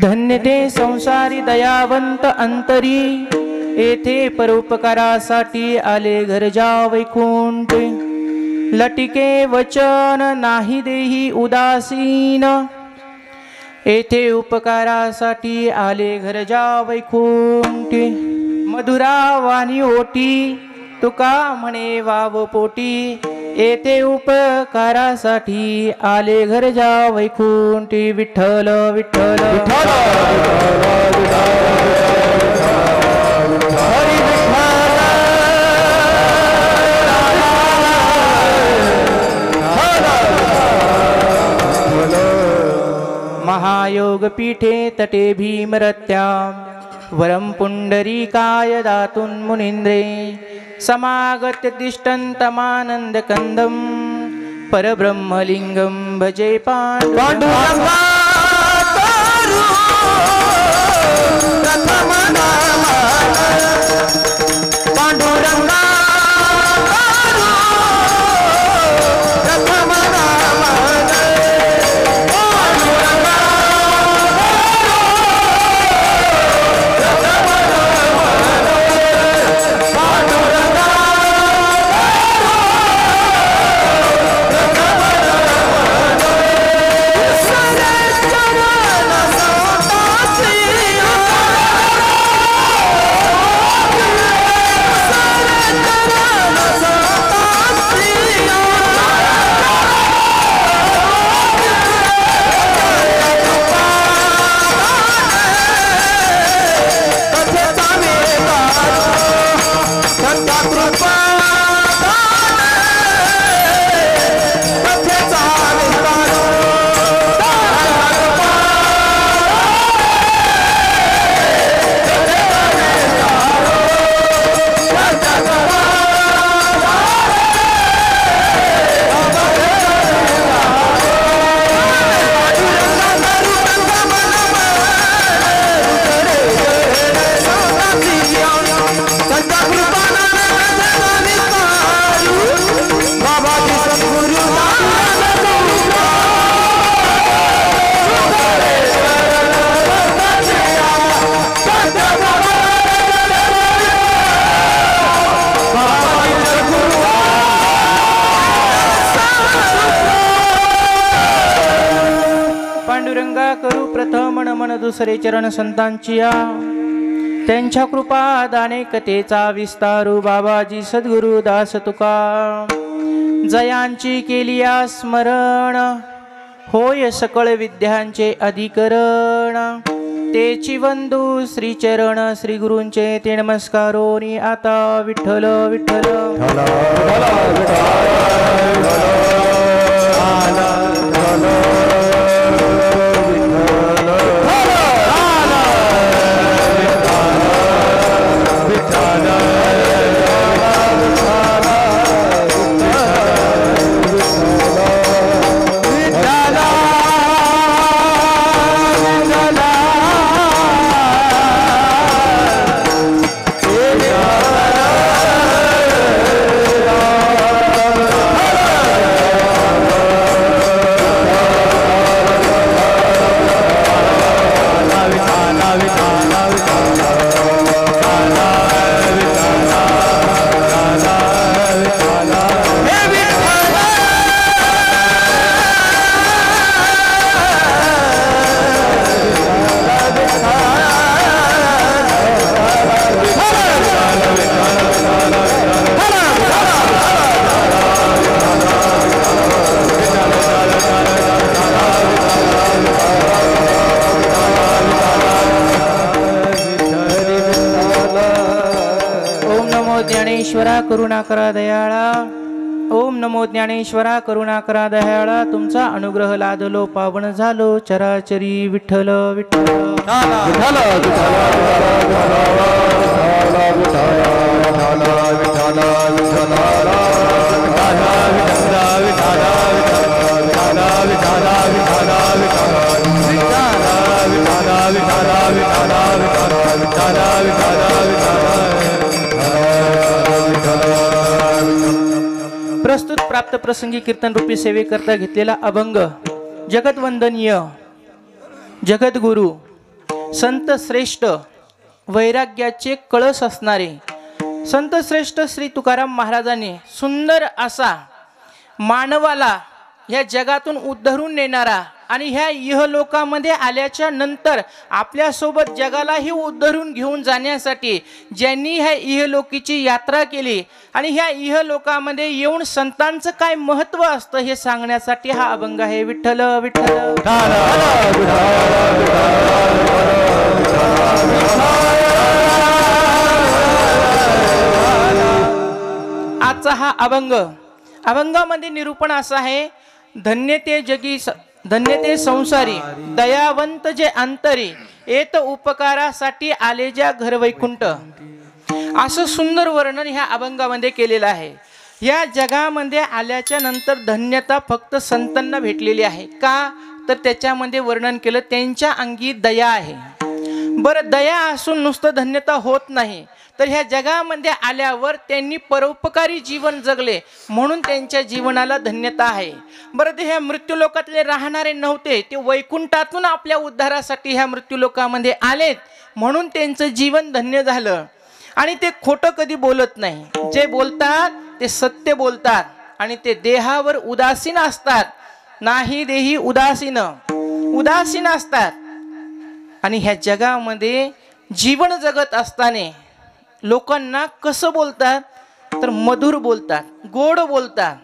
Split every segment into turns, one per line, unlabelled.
धन्य ते संसारी दयावंत अंतरी, येथे परोपकारासाठी आले घरजा वैकुंठ। लटिके वचन नाही देही उदासीन, येथे उपकारासाठी आले घरजा वैकुंठ। मधुरा वाणी ओटी तुका म्हणे वाव पोटी, येथे उपकारासाठी आले घरजा वैकुंठी। विठ्ठल विठ्ठल हरी महायोग पीठे तटे भीमरत्यां, वरम पुंडरीकाय दातुन मुनींद्रे। समागत्य तिष्ठन्तमानन्दकन्दं, परब्रह्मलिंगं भजे पाण्डुरंगा। दुसरे चरण संतांचिया, त्यांच्या कृपा दाने कथेचा विस्तारू। बाबाजी सद्गुरु दास तुका, जयांची केलिया स्मरण, होय सकळ विद्यांचे अधिकरण। तेची वंदू श्री चरण श्री गुरूंचे ते नमस्कारोनी। आता विठ्ठल विठ्ठल ज्ञानेश्वरा करुणा करा दयाळा। ओम नमो ज्ञानेश्वरा करुणा करा दयाळा। तुमचा अनुग्रह लादलो पावन झालो चराचरी। विठ्ठल विठ्ठल प्रस्तुत प्राप्त प्रसंगी कीर्तन रूपी सेवेकरता घेतलेला अभंग जगत वंदनीय जगद्गुरु संत श्रेष्ठ वैराग्याचे कळस असणारे संत श्रेष्ठ श्री तुकाराम महाराजांनी सुंदर असा मानवाला ह्या जगातून उद्धरून नेणारा आणि ह्या इहलोकामध्ये आल्याच्या नंतर आपल्यासोबत जगालाही उद्धरून घेऊन जाण्यासाठी ज्यांनी ह्या इहलोकीची यात्रा केली आणि ह्या इहलोकामध्ये येऊन संतांचं काय महत्त्व असतं हे सांगण्यासाठी हा अभंग आहे. विठ्ठल विठ्ठल. आजचा हा अभंगामध्ये निरूपण असं आहे. धन्य ते संसारी दयावंत जे अंतरी येत उपकारासाठी आले ज्या घर वैकुंठ. असं सुंदर वर्णन ह्या अभंगामध्ये केलेलं आहे. या जगामध्ये आल्याच्या नंतर धन्यता फक्त संतांना भेटलेली आहे. का तर त्याच्यामध्ये वर्णन केलं त्यांच्या अंगी दया आहे. बरं, दया असून नुसतं धन्यता होत नाही, तर ह्या जगामध्ये आल्यावर त्यांनी परोपकारी जीवन जगले म्हणून त्यांच्या जीवनाला धन्यता आहे. बरं, ते ह्या मृत्यूलोकातले राहणारे नव्हते, ते वैकुंठातून आपल्या उद्धारासाठी ह्या मृत्यूलोकामध्ये आलेत म्हणून त्यांचं जीवन धन्य झालं. आणि ते खोटं कधी बोलत नाही. जे बोलतात ते सत्य बोलतात आणि ते देहावर उदासीन असतात. नाही देही उदासीन असतात. आणि ह्या जगामध्ये जीवन जगत असताना लोकांना कसं बोलतात तर मधुर बोलतात, गोड बोलतात.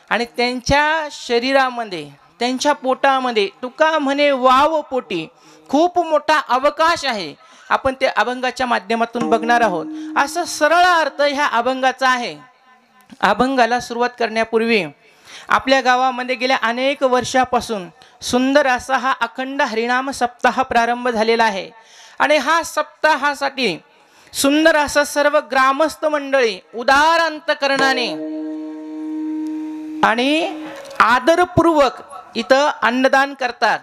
आणि त्यांच्या शरीरामध्ये त्यांच्या पोटामध्ये तुका म्हणे वाव पोटी खूप मोठा अवकाश आहे. आपण ते अभंगाच्या माध्यमातून बघणार आहोत. असा सरळ अर्थ ह्या अभंगाचा आहे. अभंगाला सुरुवात करण्यापूर्वी आपल्या गावामध्ये गेल्या अनेक वर्षापासून सुंदर असा हा अखंड हरिनाम सप्ताह प्रारंभ झालेला आहे. आणि हा सप्ताहासाठी सुंदर असा सर्व ग्रामस्थ मंडळी उदार अंतकरणाने आणि आदरपूर्वक इथं अन्नदान करतात.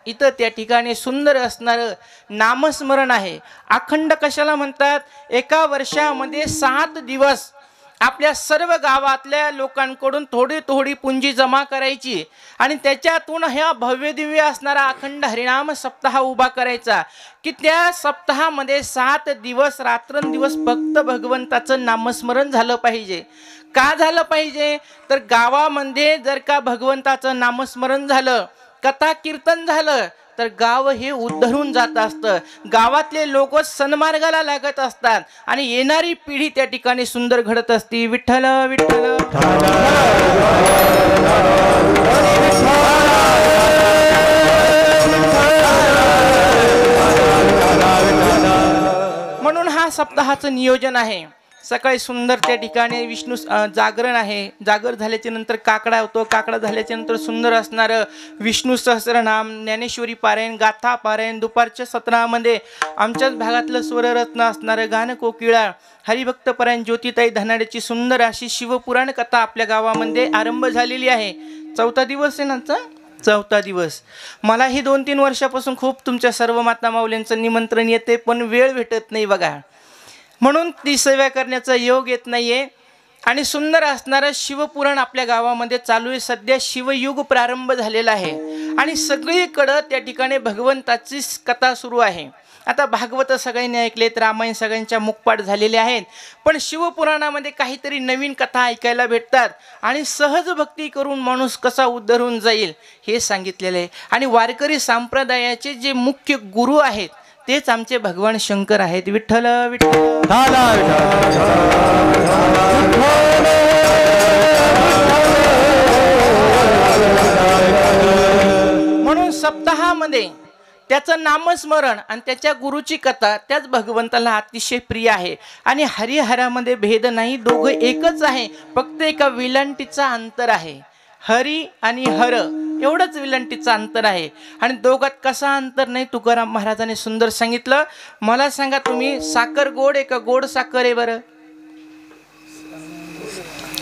इथं त्या ठिकाणी सुंदर असणारं नामस्मरण आहे. अखंड कशाला म्हणतात? एका वर्षामध्ये 7 दिवस आपल्या सर्व गावातल्या लोकांकडून थोडी थोडी पुंजी जमा करायची आणि त्याच्यातून ह्या भव्य दिव्य असणारा अखंड हरिनाम सप्ताह उभा करायचा की त्या सप्ताहामध्ये 7 दिवस रात्रंदिवस फक्त भगवंताचं नामस्मरण झालं पाहिजे. का झालं पाहिजे तर गावामध्ये जर का भगवंताचं नामस्मरण झालं, कथा कीर्तन झालं तर गाव हे उद्धरून जात असतं. गावातले लोक सन्मार्गाला लागत असतात आणि येणारी पिढी त्या ठिकाणी सुंदर घडत असती. विठ्ठल विठ्ठल. म्हणून हा सप्ताहाचं नियोजन आहे. सकाळी सुंदर त्या ठिकाणी विष्णू जागरण आहे. जागर झाल्याच्या नंतर काकडा होतो. काकडा झाल्याच्या नंतर सुंदर असणारं विष्णू सहस्रनाम, ज्ञानेश्वरी पारायण, गाथा पारायण. दुपारच्या सत्रामध्ये आमच्याच भागातलं स्वररत्न असणारं गाणं कोकिळा, हरिभक्त पारायण, ज्योतिताई धनाड्याची सुंदर अशी शिवपुराण कथा आपल्या गावामध्ये आरंभ झालेली आहे. 4था दिवस आहे ना, 4था दिवस. मलाही 2-3 वर्षापासून खूप तुमच्या सर्व माता माऊल्यांचं निमंत्रण येते पण वेळ भेटत नाही बघा, म्हणून ती सेवा करण्याचा योग येत नाहीये. आणि सुंदर असणारं शिवपुराण आपल्या गावामध्ये चालू आहे. सध्या शिवयुग प्रारंभ झालेला आहे आणि सगळीकडं त्या ठिकाणी भगवंताची कथा सुरू आहे. आता भागवत सगळ्यांनी ऐकलेत, रामायण सगळ्यांच्या मुखपाठ झालेले आहेत, पण शिवपुराणामध्ये काहीतरी नवीन कथा ऐकायला भेटतात आणि सहज भक्ती करून माणूस कसा उद्धरून जाईल हे सांगितलेलं आहे. आणि वारकरी संप्रदायाचे जे मुख्य गुरु आहेत तेच आमचे भगवान शंकर आहेत. विठ्ठल विठ्ठल. म्हणून सप्ताहामध्ये त्याचं नामस्मरण आणि त्याच्या गुरुची कथा त्याच भगवंताला अतिशय प्रिय आहे. आणि हरिहरामध्ये भेद नाही, दोघं एकच आहे, फक्त एका विलंटीचा अंतर आहे. हरी आणि हर एवढंच विलंटीचं अंतर आहे. आणि दोघात कसा अंतर नाही तुकाराम महाराजांनी सुंदर सांगितलं. मला सांगा तुम्ही, साखर गोड आहे का गोड साखर आहे? बरं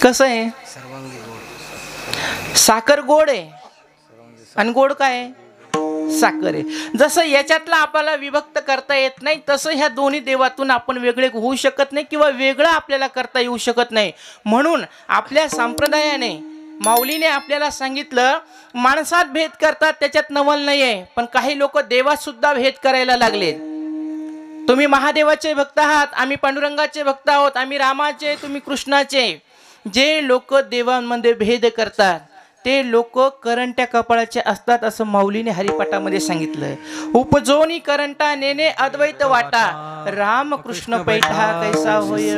कसं आहे? साखर गोड आहे आणि गोड काय आहे? साखर आहे. जसं याच्यातला आपल्याला विभक्त करता येत नाही तसं ह्या दोन्ही देवातून आपण वेगळे होऊ शकत नाही किंवा वेगळं आपल्याला करता येऊ शकत नाही. म्हणून आपल्या संप्रदायाने माऊलीने आपल्याला सांगितलं, माणसात भेद करतात त्याच्यात नवल नाहीये, पण काही लोक देवात सुद्धा भेद करायला लागलेत. तुम्ही महादेवाचे भक्त आहात, आम्ही पांडुरंगाचे भक्त आहोत, आम्ही रामाचे, तुम्ही कृष्णाचे. जे लोक देवांमध्ये भेद करतात ते लोक करंट्या कपाळाचे असतात, असं माऊलीने हरिपाठामध्ये सांगितलंय. उपजोनी करंटा नेने अद्वैत वाटा, रामकृष्ण पैठा कैसा होय.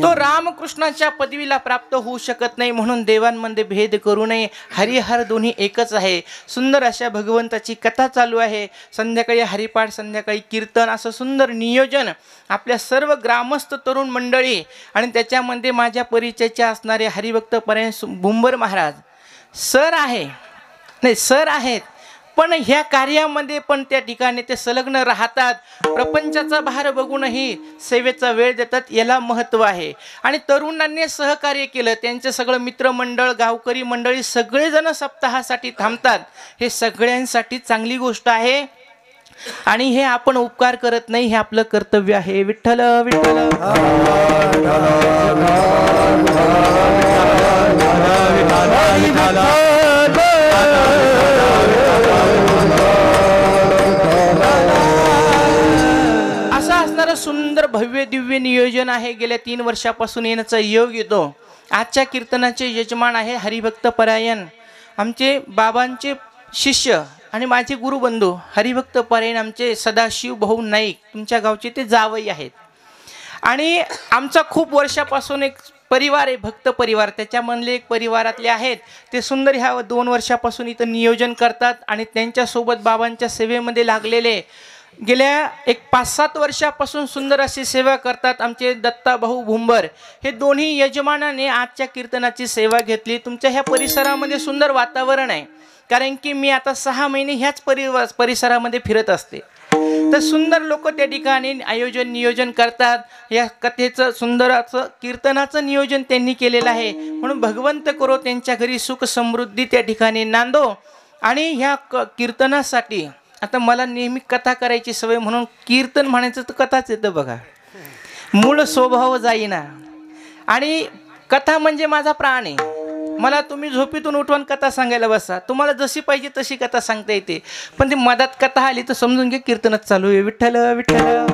तो रामकृष्णाच्या पदवीला प्राप्त होऊ शकत नाही, म्हणून देवांमध्ये भेद करू नये. हरिहर दोन्ही एकच आहे. सुंदर अशा भगवंताची कथा चालू आहे. संध्याकाळी हरिपाठ, संध्याकाळी कीर्तन, असं सुंदर नियोजन आपल्या सर्व ग्रामस्थ तरुण मंडळी आणि त्याच्यामध्ये माझ्या परिचयाचे असणारे हरिभक्त परायण भुंबर महाराज सर आहे, नाही सर आहेत, पण ह्या कार्यामध्ये पण त्या ठिकाणी ते संलग्न राहतात. प्रपंचाचा भार बघूनही सेवेचा वेळ देतात, याला महत्त्व आहे. आणि तरुणांनी सहकार्य केलं, त्यांचे सगळं मित्रमंडळ, गावकरी मंडळी सगळेजण सप्ताहासाठी थांबतात. हे सगळ्यांसाठी चांगली गोष्ट आहे आणि हे आपण उपकार करत नाही, हे आपलं कर्तव्य आहे. विठ्ठल विठ्ठल. असं असणारं सुंदर भव्य दिव्य नियोजन आहे. गेल्या 3 वर्षापासून येण्याचा योग येतो. आजच्या कीर्तनाचे यजमान आहे हरिभक्त परायण आमचे बाबांचे शिष्य आणि माझे गुरुबंधू हरिभक्त परायण आमचे सदाशिव भाऊ नाईक, तुमच्या गावचे ते जावई आहेत. आणि आमचा खूप वर्षापासून एक परिवार आहे, भक्त परिवार, त्याच्यामधले एक परिवारातले आहेत. ते सुंदर ह्या 2 वर्षापासून इथं नियोजन करतात आणि त्यांच्यासोबत बाबांच्या सेवेमध्ये लागलेले गेल्या एक 5-7 वर्षापासून सुंदर अशी सेवा करतात आमचे दत्ता भाऊ भुंबर. हे दोन्ही यजमानाने आजच्या कीर्तनाची सेवा घेतली. तुमच्या ह्या परिसरामध्ये सुंदर वातावरण आहे, कारण की मी आता 6 महिने ह्याच परिसरामध्ये फिरत असते. तर सुंदर लोक त्या ठिकाणी आयोजन नियोजन करतात. या कथेचं सुंदर असं कीर्तनाचं नियोजन त्यांनी केलेलं आहे. म्हणून भगवंत करो त्यांच्या घरी सुख समृद्धी त्या ठिकाणी नांदो. आणि ह्या कीर्तनासाठी आता मला नेहमी कथा करायची सवय, म्हणून कीर्तन म्हणायचं तर कथाच येतं बघा, मूळ स्वभाव जाईना. आणि कथा म्हणजे माझा प्राण आहे. मला तुम्ही झोपेतून उठवून कथा सांगायला बसा, तुम्हाला जशी पाहिजे तशी कथा सांगता येते, पण ती मधात कथा आली तर समजून घे कीर्तनच चालू आहे. विठ्ठल विठ्ठल.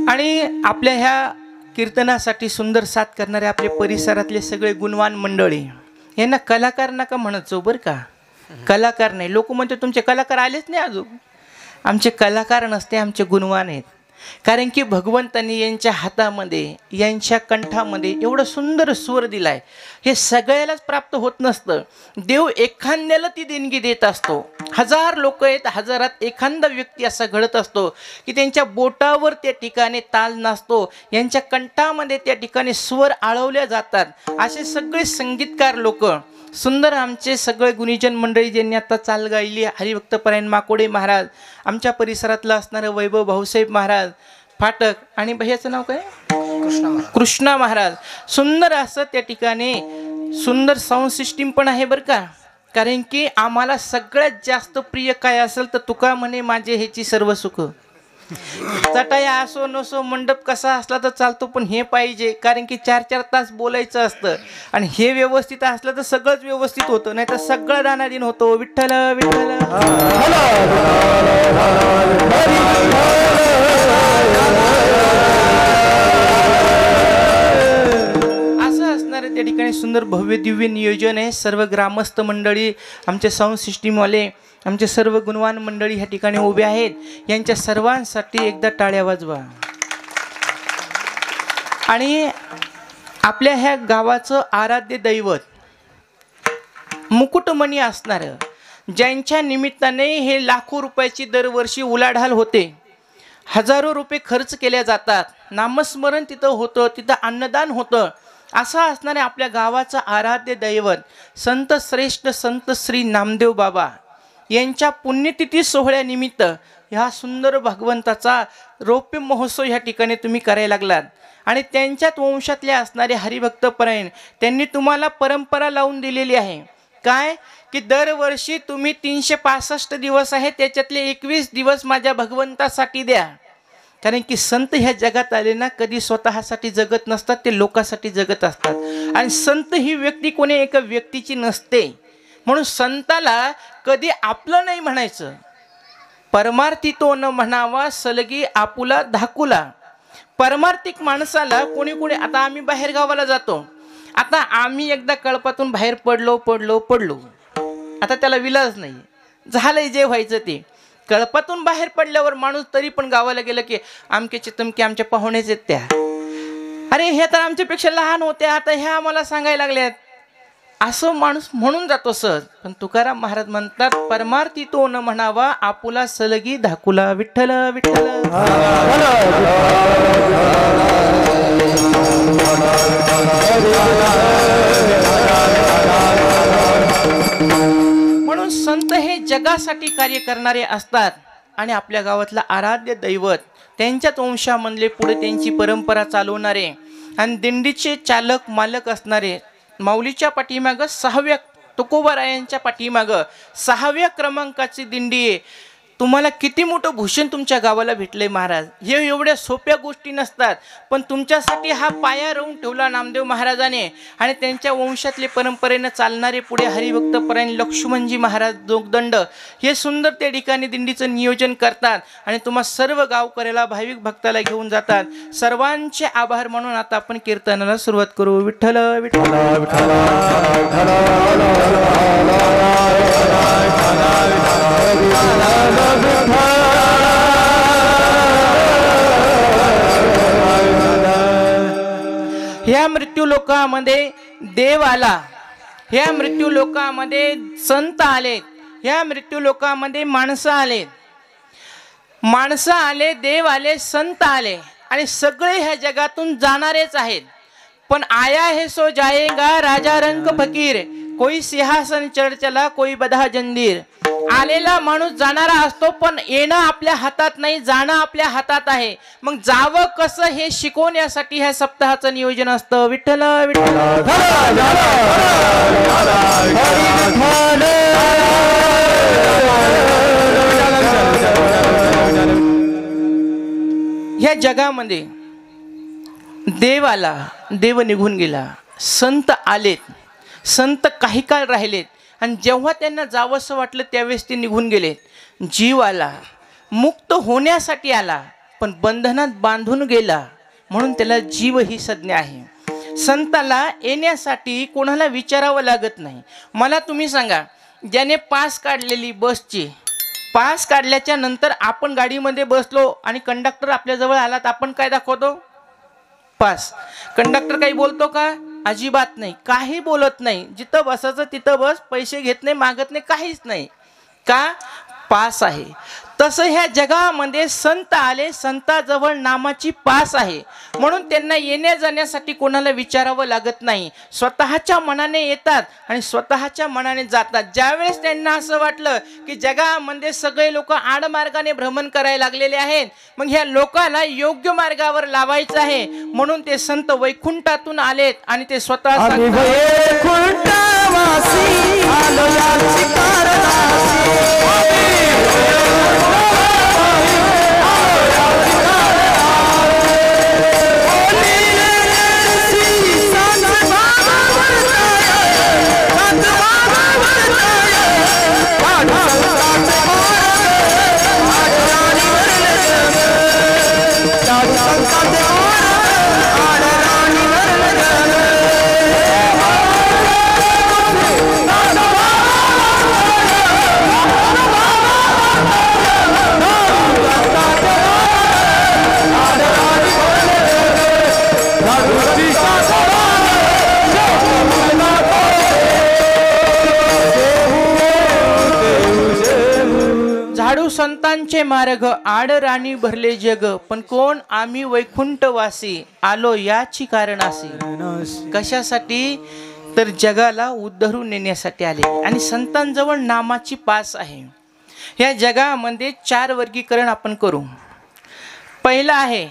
आणि आपल्या ह्या कीर्तनासाठी सुंदर साथ करणारे आपले परिसरातले सगळे गुणवान मंडळी, यांना कलाकार नका म्हणत जाऊ बरं का. कलाकार नाही, लोक म्हणते तुमचे कलाकार आलेच नाही अजून. आमचे कलाकार नसते, आमचे गुणवान आहेत. कारण की भगवंतांनी यांच्या हातामध्ये, यांच्या कंठामध्ये एवढं सुंदर स्वर दिलाय. हे सगळ्यालाच प्राप्त होत नसतं. देव एखाद्याला ती देणगी देत असतो. 1000 लोक आहेत, 1000त एखादा व्यक्ती असा घडत असतो की त्यांच्या बोटावर त्या ठिकाणी ताल नसतो, यांच्या कंठामध्ये त्या ठिकाणी स्वर आळवल्या जातात. असे सगळे संगीतकार लोक सुंदर आमचे सगळे गुणीजन मंडळी ज्यांनी आता चाल गायली, हरिभक्त परायण माकोडे महाराज, आमच्या परिसरातलं असणारं वैभव भाऊसाहेब महाराज फाटक, आणि भैयाचं नाव काय, कृष्णा महाराज. सुंदर असं त्या ठिकाणी सुंदर साऊंड सिस्टीम पण आहे बरं का. कारण की आम्हाला सगळ्यात जास्त प्रिय काय असेल तर तुका म्हणे माझे ह्याची सर्व सुख. चटाया असो नसो, मंडप कसा असला तर चालतो, पण हे पाहिजे. कारण की 4-4 तास बोलायचं असतं आणि हे व्यवस्थित असलं तर सगळंच व्यवस्थित होतं, नाही तर सगळं दानादीन होतो. विठ्ठल विठ्ठल. असं असणारे त्या ठिकाणी सुंदर भव्य दिव्य नियोजन आहे. सर्व ग्रामस्थ मंडळी, आमचे साऊंड सिस्टीमवाले, आमचे सर्व गुणवान मंडळी ह्या ठिकाणी उभे आहेत. यांच्या सर्वांसाठी एकदा टाळ्या वाजवा. आणि आपल्या ह्या गावाचं आराध्य दैवत मुकुटमणी असणारं, ज्यांच्या निमित्ताने हे लाखो रुपयाची दरवर्षी उलाढाल होते, हजारो रुपये खर्च केले जातात, नामस्मरण तिथं होतं, तिथं अन्नदान होतं, असं असणारे आपल्या गावाचं आराध्य दैवत संत श्रेष्ठ संत श्री नामदेव बाबा यांच्या पुण्यतिथी सोहळ्यानिमित्त ह्या सुंदर भगवंताचा रौप्य महोत्सव ह्या ठिकाणी तुम्ही करायला लागलात. आणि त्यांच्यात वंशातले असणारे हरिभक्त परायण त्यांनी तुम्हाला परंपरा लावून दिलेली आहे. काय की दरवर्षी तुम्ही 365 दिवस आहे त्याच्यातले 21 दिवस माझ्या भगवंतासाठी द्या. कारण की संत ह्या जगात आले ना कधी स्वतःसाठी जगत नसतात, ते लोकांसाठी जगत असतात. आणि संत ही व्यक्ती कोणी एका व्यक्तीची नसते. म्हणून संताला कधी आपलं नाही म्हणायचं. परमार्थी तो न म्हणावा सलगी आपुला धाकुला. परमार्थिक माणसाला कोणी कोणी आता आम्ही बाहेर गावाला जातो. आता आम्ही एकदा कळपातून बाहेर पडलो आता त्याला विलाज नाही, झालंय जे व्हायचं ते. कळपातून बाहेर पडल्यावर माणूस तरी पण गावाला गेलं की आमकेचे तमके आमच्या पाहुणेच आहेत त्या, अरे हे तर आमच्यापेक्षा लहान होत्या आता ह्या आम्हाला सांगायला लागल्यात, असं माणूस म्हणून जातो सहज. पण तुकाराम महाराज म्हणतात परमार्थी तो न म्हणावा आपुला सलगी धाकुला. विठ्ठल विठ्ठल. म्हणून संत हे जगासाठी कार्य करणारे असतात. आणि आपल्या गावातला आराध्य दैवत, त्यांच्याच वंशामधले पुढे त्यांची परंपरा चालवणारे आणि दिंडीचे चालक मालक असणारे. माऊलीच्या पाठीमागं 6व्या तुकोबारायांच्या पाठीमागं 6व्या क्रमांकाची दिंडी आहे. तुम्हाला किती मोठं भूषण तुमच्या गावाला भेटलंय महाराज. हे एवढ्या सोप्या गोष्टी नसतात, पण तुमच्यासाठी हा पाया रोवून ठेवला नामदेव महाराजाने. आणि त्यांच्या वंशातले परंपरेनं चालणारे पुढे हरिभक्तपरायण लक्ष्मणजी महाराज जोगदंड हे सुंदर त्या ठिकाणी दिंडीचं नियोजन करतात आणि तुम्हा सर्व गावकऱ्याला भाविक भक्ताला घेऊन जातात. सर्वांचे आभार म्हणून आता आपण कीर्तनाला सुरुवात करू. विठ्ठल विठ्ठल विठ्ठल. ह्या मृत्यू लोकामध्ये देव आला, ह्या मृत्यू लोकामध्ये संत आले, ह्या मृत्यू लोकामध्ये माणसं आले, माणसं आले, देव आले, संत आले आणि सगळे ह्या जगातून जाणारेच आहेत. पण आया है सो जाएगा राजा रंग फकीर, कोई सिंहासन चढ चला कोई बधा जंजीर. आलेला माणूस जाणारा असतो, पण येणं आपल्या हातात नाही, जाणं आपल्या हातात आहे. मग जावं कसं हे शिकवण्यासाठी ह्या सप्ताहाचं नियोजन असतं. विठ्ठल विठ्ठल. ह्या जगामध्ये देव आला, देव निघून गेला, संत आलेत, संत काही काळ राहिलेत आणि जेव्हा त्यांना जावंसं वाटलं त्यावेळेस ते निघून गेलेत. जीव आला, मुक्त होण्यासाठी आला, पण बंधनात बांधून गेला म्हणून त्याला जीव ही संज्ञा आहे. संताला येण्यासाठी कोणाला विचारावं लागत नाही. मला तुम्ही सांगा, ज्याने पास काढलेली बसची, पास काढल्याच्या नंतर आपण गाडीमध्ये बसलो आणि कंडक्टर आपल्याजवळ आला तर आपण काय दाखवतो? पास. कंडक्टर काही बोलतो का? अजिबात नाही, काही बोलत नाही. जिथं बसायचं तिथं बस, पैसे घेत नाही, मागत नाही, काहीच नाही. का? पास आहे. तसं ह्या जगामध्ये संत आले, संताजवळ नामाची पास आहे म्हणून त्यांना येण्या जाण्यासाठी कोणाला विचारावं लागत नाही. स्वतःच्या मनाने येतात आणि स्वतःच्या मनाने जातात. ज्यावेळेस त्यांना असं वाटलं की जगामध्ये सगळे लोक आडमार्गाने भ्रमण करायला लागलेले आहेत, मग ह्या लोकांना योग्य मार्गावर लावायचं आहे म्हणून ते संत वैकुंठातून आलेत आणि ते स्वतः संतांचे मार्ग आड राणी भरले जग, पण कोण आम्ही वैकुंठवासी आलो याची कारणासी. कशासाठी? तर जगाला उद्धरून नेण्यासाठी आले. आणि संतांजवळ नामाची पास आहे. या जगामध्ये 4 वर्गीकरण आपण करू. पहिला आहे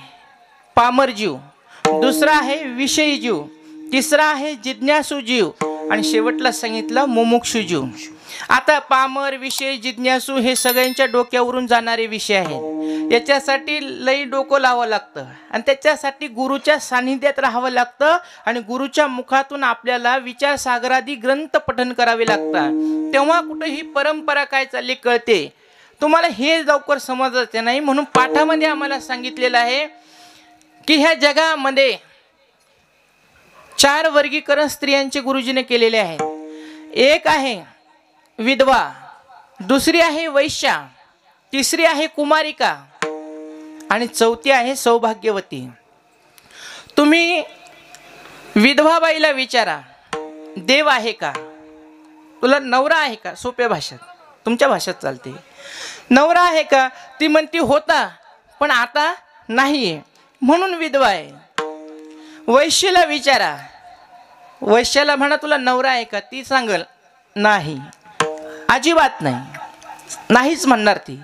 पामर जीव, दुसरा आहे विषयी जीव, तिसरा आहे जिज्ञासू जीव आणि शेवटला सांगितलं मुमुक्षुजू. आता पामर, विषय, जिज्ञासू हे सगळ्यांच्या डोक्यावरून जाणारे विषय आहेत. याच्यासाठी लई डोकं लावावं लागतं आणि त्याच्यासाठी गुरुच्या सानिध्यात राहावं लागतं आणि गुरुच्या मुखातून आपल्याला विचारसागरादी ग्रंथ पठन करावे लागतात. तेव्हा कुठं ही परंपरा काय चालली कळते. तुम्हाला हे लवकर समजायचं नाही म्हणून पाठामध्ये आम्हाला सांगितलेलं आहे की ह्या जगामध्ये 4 वर्गीकरण स्त्रियांचे गुरुजीने केलेले आहे. एक आहे विधवा, दुसरी आहे वैश्या, तिसरी आहे कुमारिका आणि चौथी आहे सौभाग्यवती. तुम्ही विधवा बाईला विचारा, देव आहे का, तुला नवरा आहे का, सोप्या भाषेत तुमच्या भाषेत चालते, नवरा आहे का, ती म्हणती होता पण आता नाहीये म्हणून विधवा आहे. वैश्याला विचारा, वैश्याला म्हणा तुला नवरा आहे का, ती सांगल नाही, अजिबात नाही, नाहीच म्हणणार ती.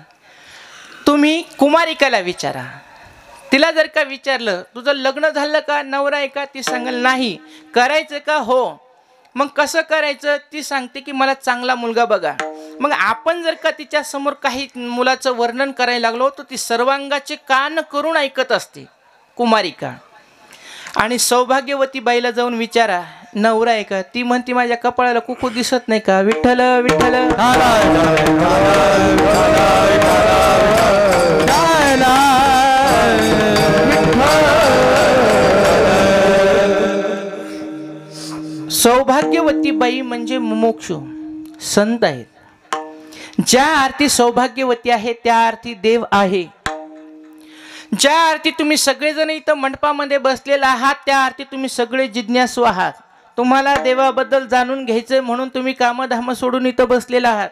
तुम्ही कुमारिकाला विचारा, तिला जर का विचारलं तुझं लग्न झालं का, नवरा आहे का, ती सांगल नाही. करायचं का, हो. मग कसं करायचं, ती सांगते की मला चांगला मुलगा बघा. मग आपण जर का तिच्या समोर काही मुलाचं वर्णन करायला लागलो तर ती सर्वांगाचे कान करून ऐकत असते कुमारिका. आणि सौभाग्यवती बाईला जाऊन विचारा नवरा आहे का, ती म्हणते माझ्या कपाळाला कुकू दिसत नाही का, विठ्ठल विठ्ठल. सौभाग्यवती बाई म्हणजे मुमुक्षु संत आहेत. ज्या अर्थी सौभाग्यवती आहे त्या अर्थी देव आहे. ज्या अर्थी तुम्ही सगळेजण इथं मंडपामध्ये बसलेला आहात त्या अर्थी तुम्ही सगळे जिज्ञासू आहात. तुम्हाला देवाबद्दल जाणून घ्यायचं म्हणून तुम्ही कामधाम सोडून इथं बसलेला आहात.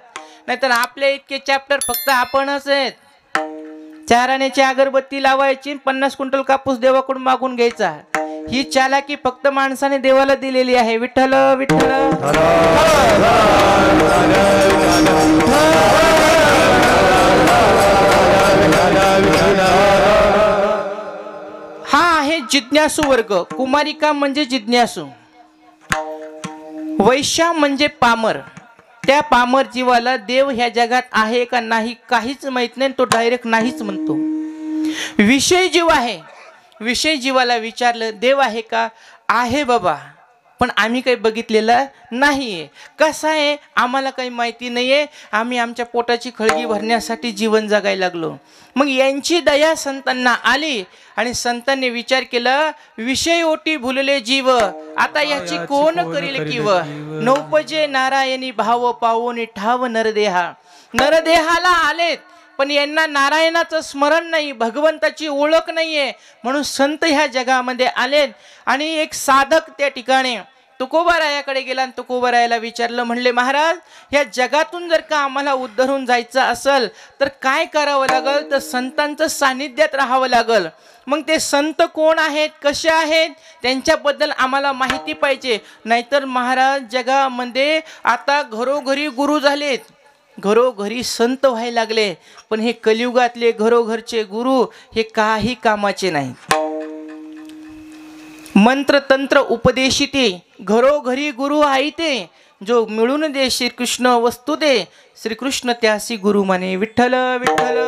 नाहीतर आपल्या इतके चॅप्टर फक्त आपणच आहेत. 4 आण्याची अगरबत्ती लावायची, 50 क्विंटल कापूस देवाकडून मागून घ्यायचा, ही चालाकी फक्त माणसाने देवाला दिलेली आहे. विठ्ठल विठ्ठल. हा आहे जिज्ञासू वर्ग. कुमारिका म्हणजे जिज्ञासू, वैश्या म्हणजे पामर. त्या पामर जीवाला देव ह्या जगात आहे का नाही काहीच माहित नाही, तो डायरेक्ट नाहीच म्हणतो. विषय जीव आहे, विषय जीवाला विचारलं देव आहे का, आहे बाबा पण आम्ही काही बघितलेलं नाहीये. कसं आहे आम्हाला काही माहिती नाहीये, आम्ही आमच्या पोटाची खळगी भरण्यासाठी जीवन जगायला लागलो. मग यांची दया संतांना आली आणि संतांनी विचार केला विषय ओटी भुलले जीव, आता याची कोण करील किव. नौपजे नारायणी भाव पावोनी ठाव नरदेहा. नरदेहाला आलेत पण यांना नारायणाचं स्मरण नाही, भगवंताची ओळख नाहीये म्हणून संत ह्या जगामध्ये आलेत. आणि एक साधक त्या ठिकाणी तुकोबारायाकडे गेला आणि तुकोबारायाला विचारलं, म्हणले महाराज या जगातून जर का आम्हाला उद्धरून जायचं असेल तर काय करावं लागेल, तर संतांचं सानिध्यात राहावं लागेल. मग ते संत कोण आहेत, कसे आहेत, त्यांच्याबद्दल आम्हाला माहिती पाहिजे. नाहीतर महाराज जगामध्ये आता घरोघरी गुरु झालेत, घरोघरी संत व्हायला लागले, पण हे कलियुगातले घरोघरचे गुरु हे काही कामाचे नाहीत. मंत्र तंत्र उपदेशिते घरोघरी गुरु आईते, जो मिळून दे श्रीकृष्ण वस्तू दे, श्रीकृष्ण त्यासी गुरु माने. विठ्ठल विठ्ठल.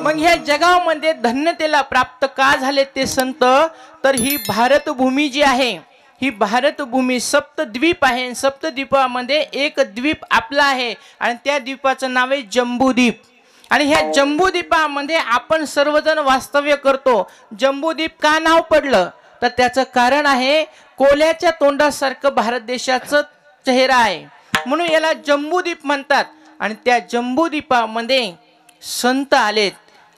मग ह्या जगामध्ये धन्यतेला प्राप्त का झाले ते संत, तर ही भारतभूमी जी आहे ही भारतभूमी सप्तद्वीप आहे. सप्तद्वीपामध्ये एक द्वीप आपला आहे आणि त्या द्वीपाचं नाव आहे जम्बूद्वीप. आणि ह्या जम्बूद्वीपामध्ये आपण सर्वजण वास्तव्य करतो. जम्बूद्वीप का नाव पडलं तर त्याचं कारण आहे कोल्याच्या तोंडासारखं भारत देशाचं चेहरा आहे म्हणून याला जम्बूद्वीप म्हणतात. आणि त्या जम्बूद्वीपामध्ये संत आलेत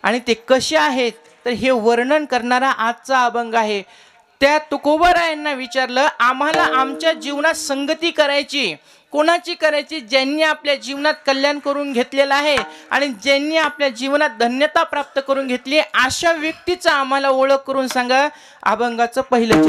आणि ते कसे आहेत तर हे वर्णन करणारा आजचा अभंग आहे. त्या तुकोबारायांना विचारलं आम्हाला आमच्या जीवनात संगती करायची, कोणाची करायची, ज्यांनी आपल्या जीवनात कल्याण करून घेतलेलं आहे आणि ज्यांनी आपल्या जीवनात धन्यता प्राप्त करून घेतली, अशा व्यक्तीचा आम्हाला ओळख करून सांगा. अभंगाचं पहिलं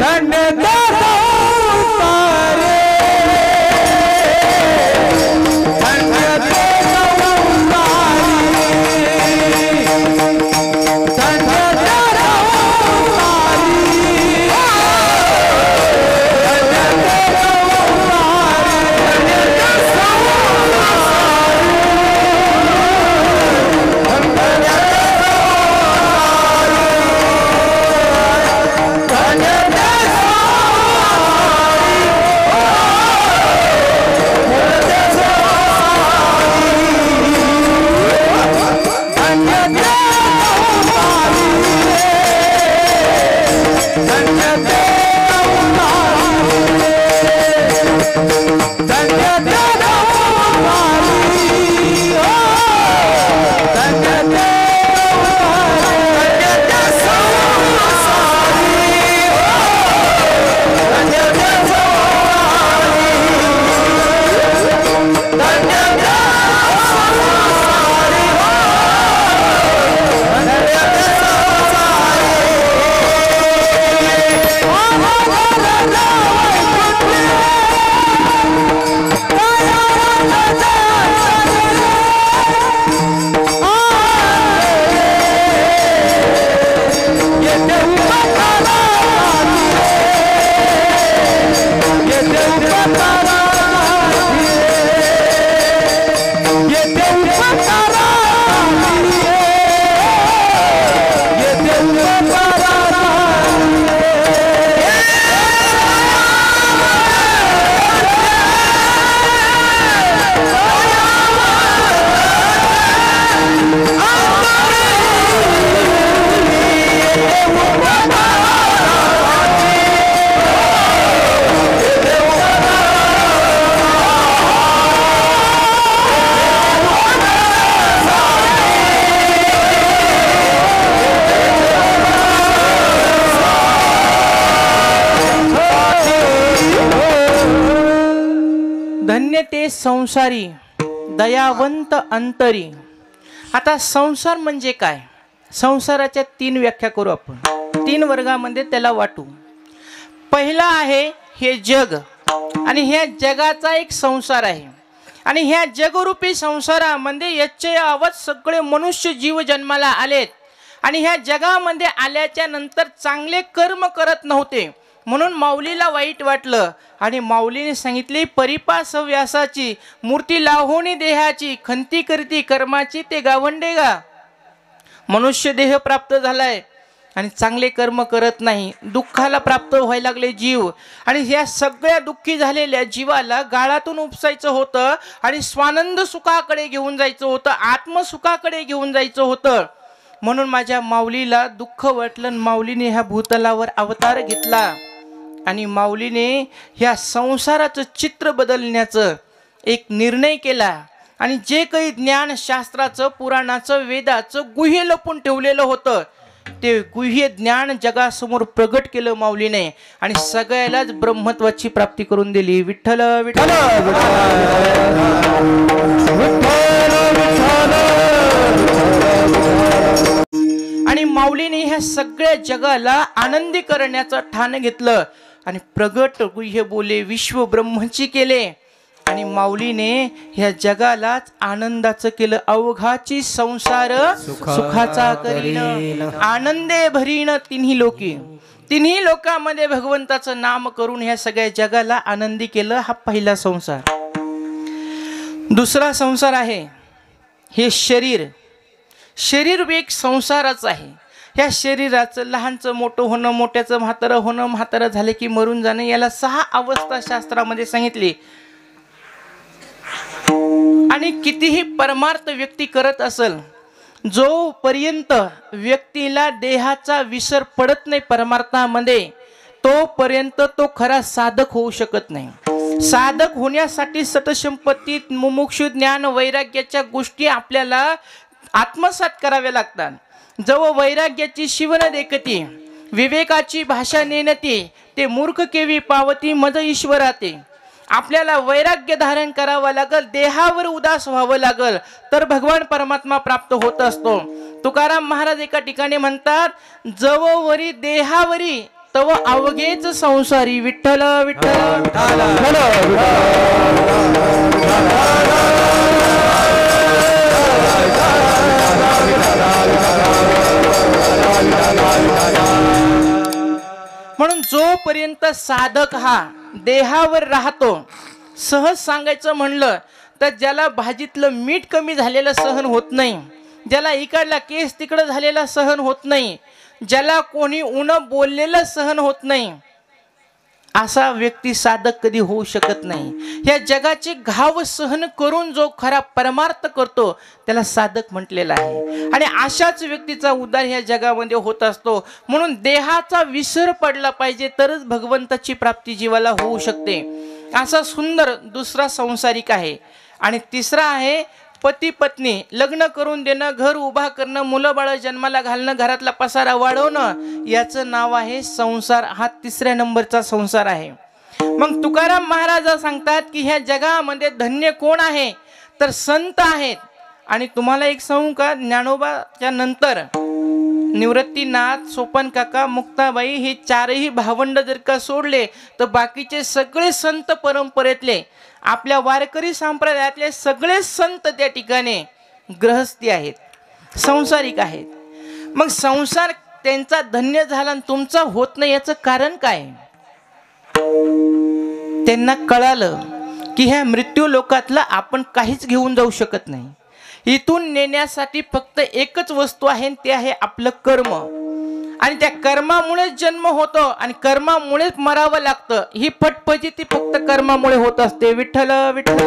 धन्य ते संसारी दयावंत अंतरी। आता संसार म्हणजे काय? संसाराच्या 3 व्याख्या करू आपण, 3 वर्गामध्ये त्याला वाटू। पहिला आहे हे जग, आणि ह्या जगाचा एक संसार आहे, आणि ह्या जगरूपी संसारामध्ये याचे आवत सगळे मनुष्य जीव जन्माला आलेत, आणि ह्या जगामध्ये आल्याच्या नंतर चांगले कर्म करत नव्हते, म्हणून माऊलीला वाईट वाटलं, आणि माऊलीने सांगितले परिपास व्यासाची मूर्ती लावोनी देहाची, खंती करती कर्माची ते गावंडे गा। मनुष्य देह प्राप्त झालाय आणि चांगले कर्म करत नाही, दुःखाला प्राप्त व्हायला लागले जीव, आणि ह्या सगळ्या दुःखी झालेल्या जीवाला गाळातून उपसायचं होतं आणि स्वानंद सुखाकडे घेऊन जायचं होतं, आत्मसुखाकडे घेऊन जायचं होतं। म्हणून माझ्या माऊलीला दुःख वाटलं, माऊलीने ह्या भूतलावर अवतार घेतला, आणि माऊलीने ह्या संसाराचं चित्र बदलण्याचं एक निर्णय केला, आणि जे काही ज्ञान शास्त्राचं पुराणाचं वेदाचं गुह्य लपून ठेवलेलं होतं ते गुह्य ज्ञान जगासमोर प्रगट केलं माऊलीने, आणि सगळ्यालाच ब्रह्मत्वाची प्राप्ती करून दिली। विठ्ठल विठ्ठल आणि माऊलीने ह्या सगळ्या जगाला आनंदी करण्याचं ठाण घेतलं, आणि प्रगट गुह्य बोले विश्व ब्रह्मची केले, आणि माऊलीने ह्या जगालाच आनंदाचं केलं। अवघाची संसार सुखाचा करीन, आनंदे भरीन तिन्ही लोकी। तिन्ही लोकांमध्ये भगवंताचं नाम करून ह्या सगळ्या जगाला आनंदी केलं। हा पहिला संसार। दुसरा संसार आहे हे शरीर। शरीर एक संसारच आहे। ह्या शरीराचं लहानचं मोठं होणं, मोठ्याचं म्हातारं होणं, म्हातारं झाले की मरून जाणं, याला 6 अवस्था शास्त्रामध्ये सांगितली। आणि कितीही परमार्थ व्यक्ती करत असेल, जोपर्यंत व्यक्तीला देहाचा विसर पडत नाही परमार्थामध्ये, तोपर्यंत तो खरा साधक होऊ शकत नाही। साधक होण्यासाठी सतसंपत्ती, मुमुक्षु ज्ञान, वैराग्याच्या गोष्टी आपल्याला आत्मसात कराव्या लागतात। जव वैराग्याची शिवण देखती, विवेकाची भाषा नेनती, ते मूर्ख केवी पावती मज ईश्वराते। आपल्याला वैराग्य धारण करावं लागल, देहावर उदास व्हावं लागल, तर भगवान परमात्मा प्राप्त होत असतो। तुकाराम महाराज एका ठिकाणी म्हणतात, जव वरी देहावरी तव अवघेच संसारी। विठ्ठल विठ्ठल म्हणून जोपर्यंत साधक हा देहावर राहतो, सहज सांगायचं म्हणलं तर ज्याला भाजीतलं मीठ कमी झालेलं सहन होत नाही, ज्याला इकडला केस तिकडं झालेला सहन होत नाही, ज्याला कोणी उन बोललेलं सहन होत नाही, असा व्यक्ती साधक कधी होऊ शकत नाही। या जगाचे घाव सहन करून जो खरा परमार्थ करतो त्याला साधक म्हटलेला आहे। आणि अशाच व्यक्तीचा उद्धार ह्या जगामध्ये होत असतो। म्हणून देहाचा विसर पडला पाहिजे तरच भगवंताची प्राप्ती जीवाला होऊ शकते। असा सुंदर दुसरा संसारिक आहे। आणि तिसरा आहे पती पत्नी, लग्न करून देणं, घर उभा करणं, मुलं बाळ जन्माला घालणं, घरातला पसारा वाढवणं, याचं नाव आहे संसार। हा तिसऱ्या नंबरचा संसार आहे। मग तुकाराम महाराज सांगतात की ह्या जगामध्ये धन्य कोण आहे तर संत आहेत। आणि तुम्हाला एक सांगू का, ज्ञानोबाच्या नंतर निवृत्तीनाथ, सोपन काका, मुक्ताबाई हे चारही भावंड जर का सोडले तर बाकीचे सगळे संत परंपरेतले, आपल्या वारकरी संप्रदायातले सगळे संत त्या ठिकाणी गृहस्थी आहेत, संसारिक आहेत। मग संसार त्यांचा धन्य झाला आणि तुमचा होत नाही याचं कारण काय? त्यांना कळालं की ह्या मृत्यू लोकातला आपण काहीच घेऊन जाऊ शकत नाही। इथून नेण्यासाठी फक्त एकच वस्तू आहे, ते आहे आपलं कर्म। आणि त्या कर्मामुळेच जन्म होतो आणि कर्मामुळेच मरावं लागतं। ही फटफटी फक्त कर्मामुळे होत असते। विठ्ठल विठ्ठल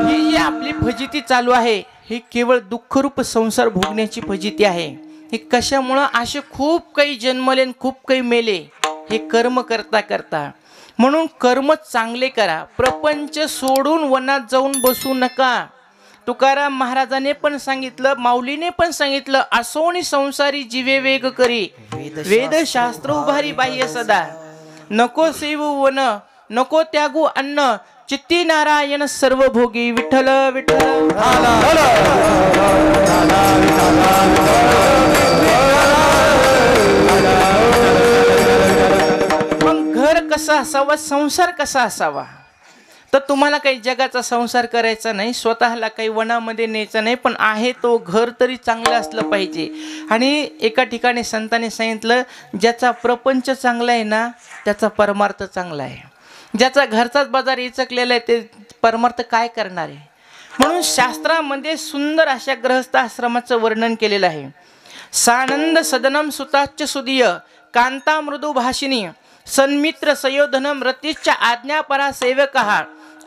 ही जी आपली फजिती चालू आहे ही केवळ दुःखरूप संसार भोगण्याची फजिती आहे। हे कशामुळं? असे खूप काही जन्मले, खूप काही मेले, हे कर्म करता करता। म्हणून कर्म चांगले करा, प्रपंच सोडून वनात जाऊन बसू नका। तुकाराम महाराजाने पण सांगितलं, माऊलीने पण सांगितलं, असोनी संसारी जीवे वेग करी, वेदशास्त्र उभारी बाह्य सदा, नको सेवू वन, नको त्यागू अन्न, चित्ती नारायण सर्व भोगी। विठ्ठल विठ्ठल घर कसा असावा, संसार कसा असावा? तर तुम्हाला काही जगाचा संसार करायचा नाही, स्वतःला काही वनामध्ये न्यायचं नाही, पण आहे तो घर तरी चांगलं असलं पाहिजे। आणि एका ठिकाणी संतांनी सांगितलं, ज्याचा प्रपंच चांगला आहे ना त्याचा परमार्थ चांगला आहे, ज्याचा घरचाच बाजार इचकलेला आहे ते परमार्थ काय करणार आहे? म्हणून शास्त्रामध्ये सुंदर अशा गृहस्थ आश्रमाचं वर्णन केलेलं आहे। सानंद सदनम सुताच्च सुदीय कांता मृदू भाषिणी सन्मित्र सयोधनम रतीश्च आज्ञापरा सेवकः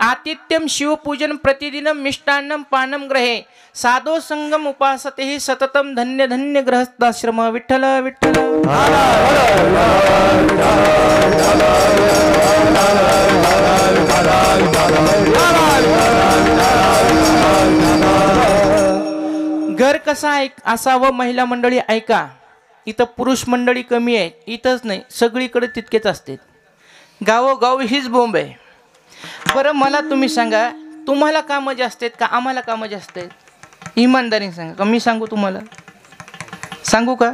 आतिथ्यम शिवपूजन प्रतिदिनम मिष्टान्नम पानम ग्रहे साधो संगम उपासते सततम धन्य धन्य गृहस्थाश्रम। विठ्ठल विठ्ठल घर कसा असावं महिला मंडळी ऐका। इथं पुरुष मंडळी कमी आहेत, इथंच नाही सगळीकडे तितकेच असतात, गावोगाव हीच बोंब आहे। बरं मला तुम्ही सांगा, तुम्हाला कामं जास्त आहेत का आम्हाला कामं जास्त आहेत? इमानदारीने सांगा, का मी सांगू तुम्हाला? सांगू का?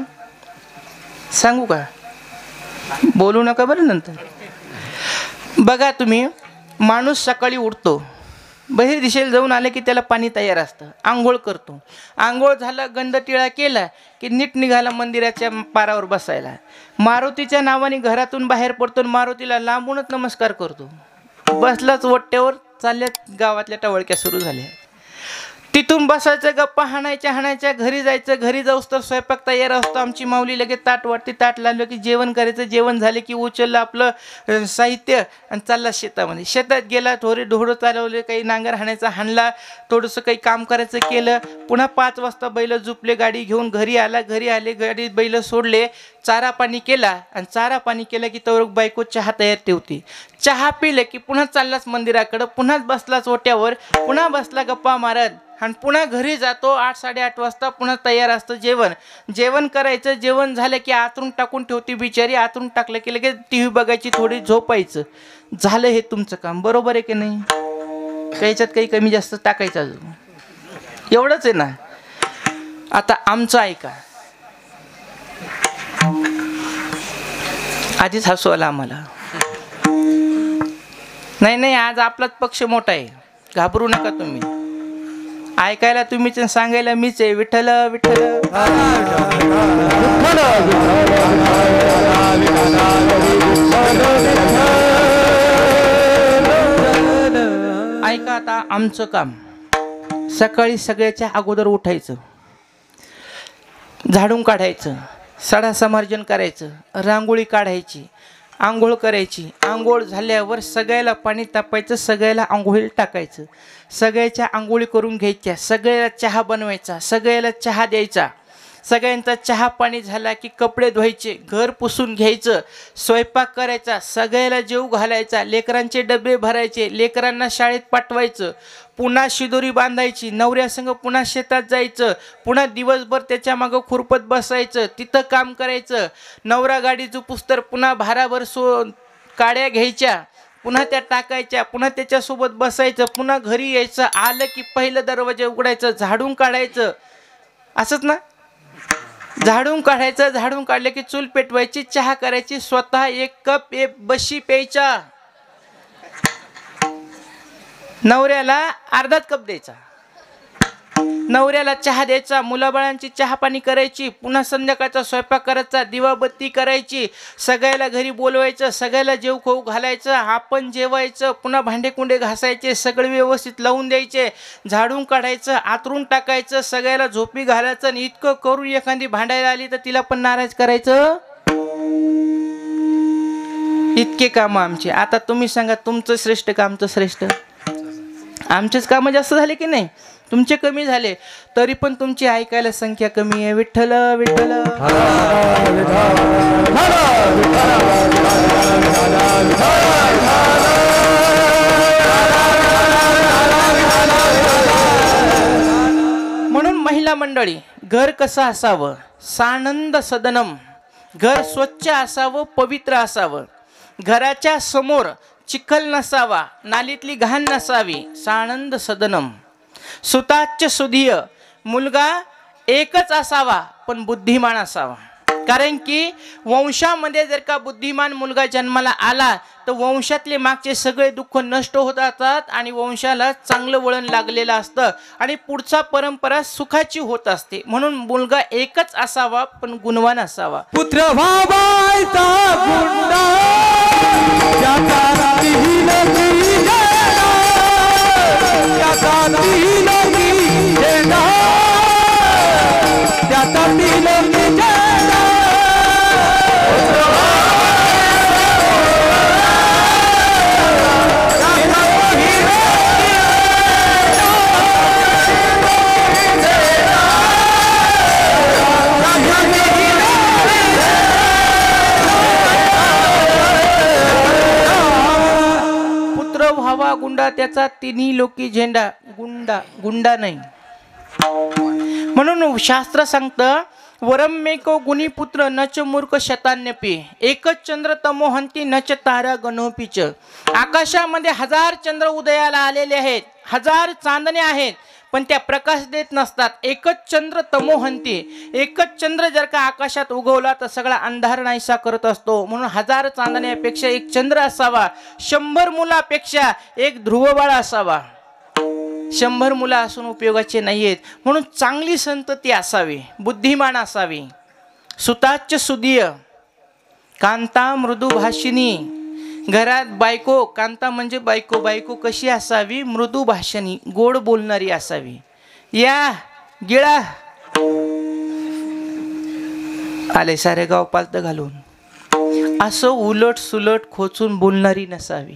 सांगू का? बोलू नका बरं नंतर। बघा तुम्ही, माणूस सकाळी उठतो, बहिर दिशेला जाऊन आले की त्याला पाणी तयार असतं, आंघोळ करतो, आंघोळ झालं गंध टिळा केला की नीट निघाला मंदिराच्या पारावर बसायला, मारुतीच्या नावाने घरातून बाहेर पडतो, मारुतीला लांबूनच नमस्कार करतो, बसलाच वट्ट्यावर, चालल्यात गावातल्या टवळक्या सुरू झाल्या, तिथून बसायचं, गप्पा हाणायच्या, घरी जायचं, घरी जाऊस तर स्वयंपाक तयार असतो, आमची माऊली लगेच ताट वाटते, ताट लागलं की जेवण करायचं, जेवण झाले की उचललं आपलं साहित्य आणि चालला शेतामध्ये, शेतात गेला, थोडे ढोरं चालवले, काही नांगर हाणायचा हाणला, थोडंसं काही काम करायचं केलं, पुन्हा 5 वाजता बैल झुपले, गाडी घेऊन घरी आला, घरी आले, गाडीत बैल सोडले, चारा पाणी केला आणि चारा पाणी केलं की तवर बायको चहा तयार ठेवते, चहा पिलं की पुन्हा चाललाच मंदिराकडं, पुन्हा बसलाच ओट्यावर, पुन्हा बसला गप्पा मारत आणि पुन्हा घरी जातो, 8-8:30 वाजता पुन्हा तयार असतं जेवण करायचं, जेवण झालं की आतरून टाकून ठेवती बिचारी, आतरून टाकलं की लगेच TV बघायची, थोडी झोपायचं, झालं हे तुमचं काम, बरोबर आहे की नाही? त्याच्यात काही कमी जास्त टाकायचं अजून, एवढंच आहे ना। आता आमचं ऐका, आधीच हसू आला आम्हाला, नाही आज आपलाच पक्ष मोठा आहे, घाबरू नका तुम्ही, ऐकायला तुम्हीच सांगायला मीच आहे। विठ्ठल विठ्ठल ऐका, आता आमचं काम सकाळी सगळ्याच्या अगोदर उठायचं, झाडून काढायचं, सडा समार्जन करायचं, रांगोळी काढायची, आंघोळ करायची, आंघोळ झाल्यावर सगळ्याला पाणी तापायचं, सगळ्याला आंघोळीला टाकायचं, सगळ्याच्या आंघोळी करून घ्यायच्या, सगळ्याला चहा बनवायचा, सगळ्याला चहा द्यायचा, सगळ्यांचा चहा पाणी झाला की कपडे धुवायचे, घर पुसून घ्यायचं, स्वयंपाक करायचा, सगळ्याला जेवू घालायचा, लेकरांचे डबे भरायचे, लेकरांना शाळेत पाठवायचं, पुन्हा शिदोरी बांधायची, नवऱ्यासंग पुन्हा शेतात जायचं, पुन्हा दिवसभर त्याच्या मागं खुरपत बसायचं, तिथं काम करायचं, नवरा गाडी जुपूस तर पुन्हा भाराभर काड्या घ्यायच्या, पुन्हा त्या टाकायच्या, पुन्हा त्याच्यासोबत बसायचं, पुन्हा घरी यायचं, आलं की पहिलं दरवाजा उघडायचं, झाडून काढायचं, असंच ना, झाडून काढायचं, झाडून काढलं की चूल पेटवायची, चहा करायची, स्वतः एक कप एक बशी प्यायचा, नवऱ्याला अर्धा कप द्यायचा, नवऱ्याला चहा द्यायचा, मुलाबाळांची चहा पाणी करायची, पुन्हा संध्याकाळचा स्वयंपाक करायचा, दिवाबत्ती करायची, सगळ्याला घरी बोलवायचं, सगळ्याला जेव खाऊ घालायचं, आपण जेवायचं, पुन्हा भांडेकुंडे घासायचे, सगळे व्यवस्थित लावून द्यायचे, झाडून काढायचं, आतरून टाकायचं, सगळ्याला झोपी घालायचं, आणि इतकं करून एखादी भांडायला आली तर तिला पण नाराज करायचं. इतके कामं आमचे. आता तुम्ही सांगा, तुमचं श्रेष्ठ का आमचं श्रेष्ठ? आमचेच कामं जास्त झाले की नाही, तुमचे कमी झाले, तरी पण तुमची ऐकायला संख्या कमी आहे. विठ्ठल विठ्ठल. म्हणून महिला मंडळी, घर कसं असावं? सानंद सदनम. घर स्वच्छ असावं, पवित्र असावं, घराच्या समोर चिखल नसावा, नालीतली घाण नसावी. सानंद सदनम. सुताच्य सुधीय. मुलगा एकच असावा पण बुद्धिमान असावा, कारण की वंशामध्ये जर का बुद्धिमान मुलगा जन्माला आला तर वंशातले मागचे सगळे दुःख नष्ट होत जातात आणि वंशाला चांगलं वळण लागलेलं असतं आणि पुढचा परंपरा सुखाची होत असते. म्हणून मुलगा एकच असावा पण गुणवान असावा.
पुत्र व्हावायचा गुंडा
गुंडा त्याचा तिन्ही लोकी झेंडा. गुंडा नाही. म्हणून शास्त्र सांगतं, वरमेको गुणी पुत्र नच मूर्ख शतान्यपी. एकच चंद्र तमोहंती नच तारा गणोपीच. आकाशामध्ये 1000 चंद्र उदयाला आलेले आहेत, 1000 चांदणे आहेत, पण त्या प्रकाश देत नसतात. एकच चंद्र तमोहंती. एकच चंद्र जर का आकाशात उगवला तर सगळा अंधार नाहीसा करत असतो. म्हणून 1000 चांदण्यापेक्षा एक चंद्र असावा, 100 मुलापेक्षा एक ध्रुवबाळ असावा. 100 मुलं असून उपयोगाचे नाहीयेत. म्हणून चांगली संतती असावी, बुद्धिमान असावी. सुताच्य सुधीय. कांता मृदू भाषिणी. घरात बायको, कांता म्हणजे बायको, बायको कशी असावी? मृदू भाषणी, गोड बोलणारी असावी. या गिळा आले सारे गाव पालत घालून, असं उलट सुलट खोचून बोलणारी नसावी.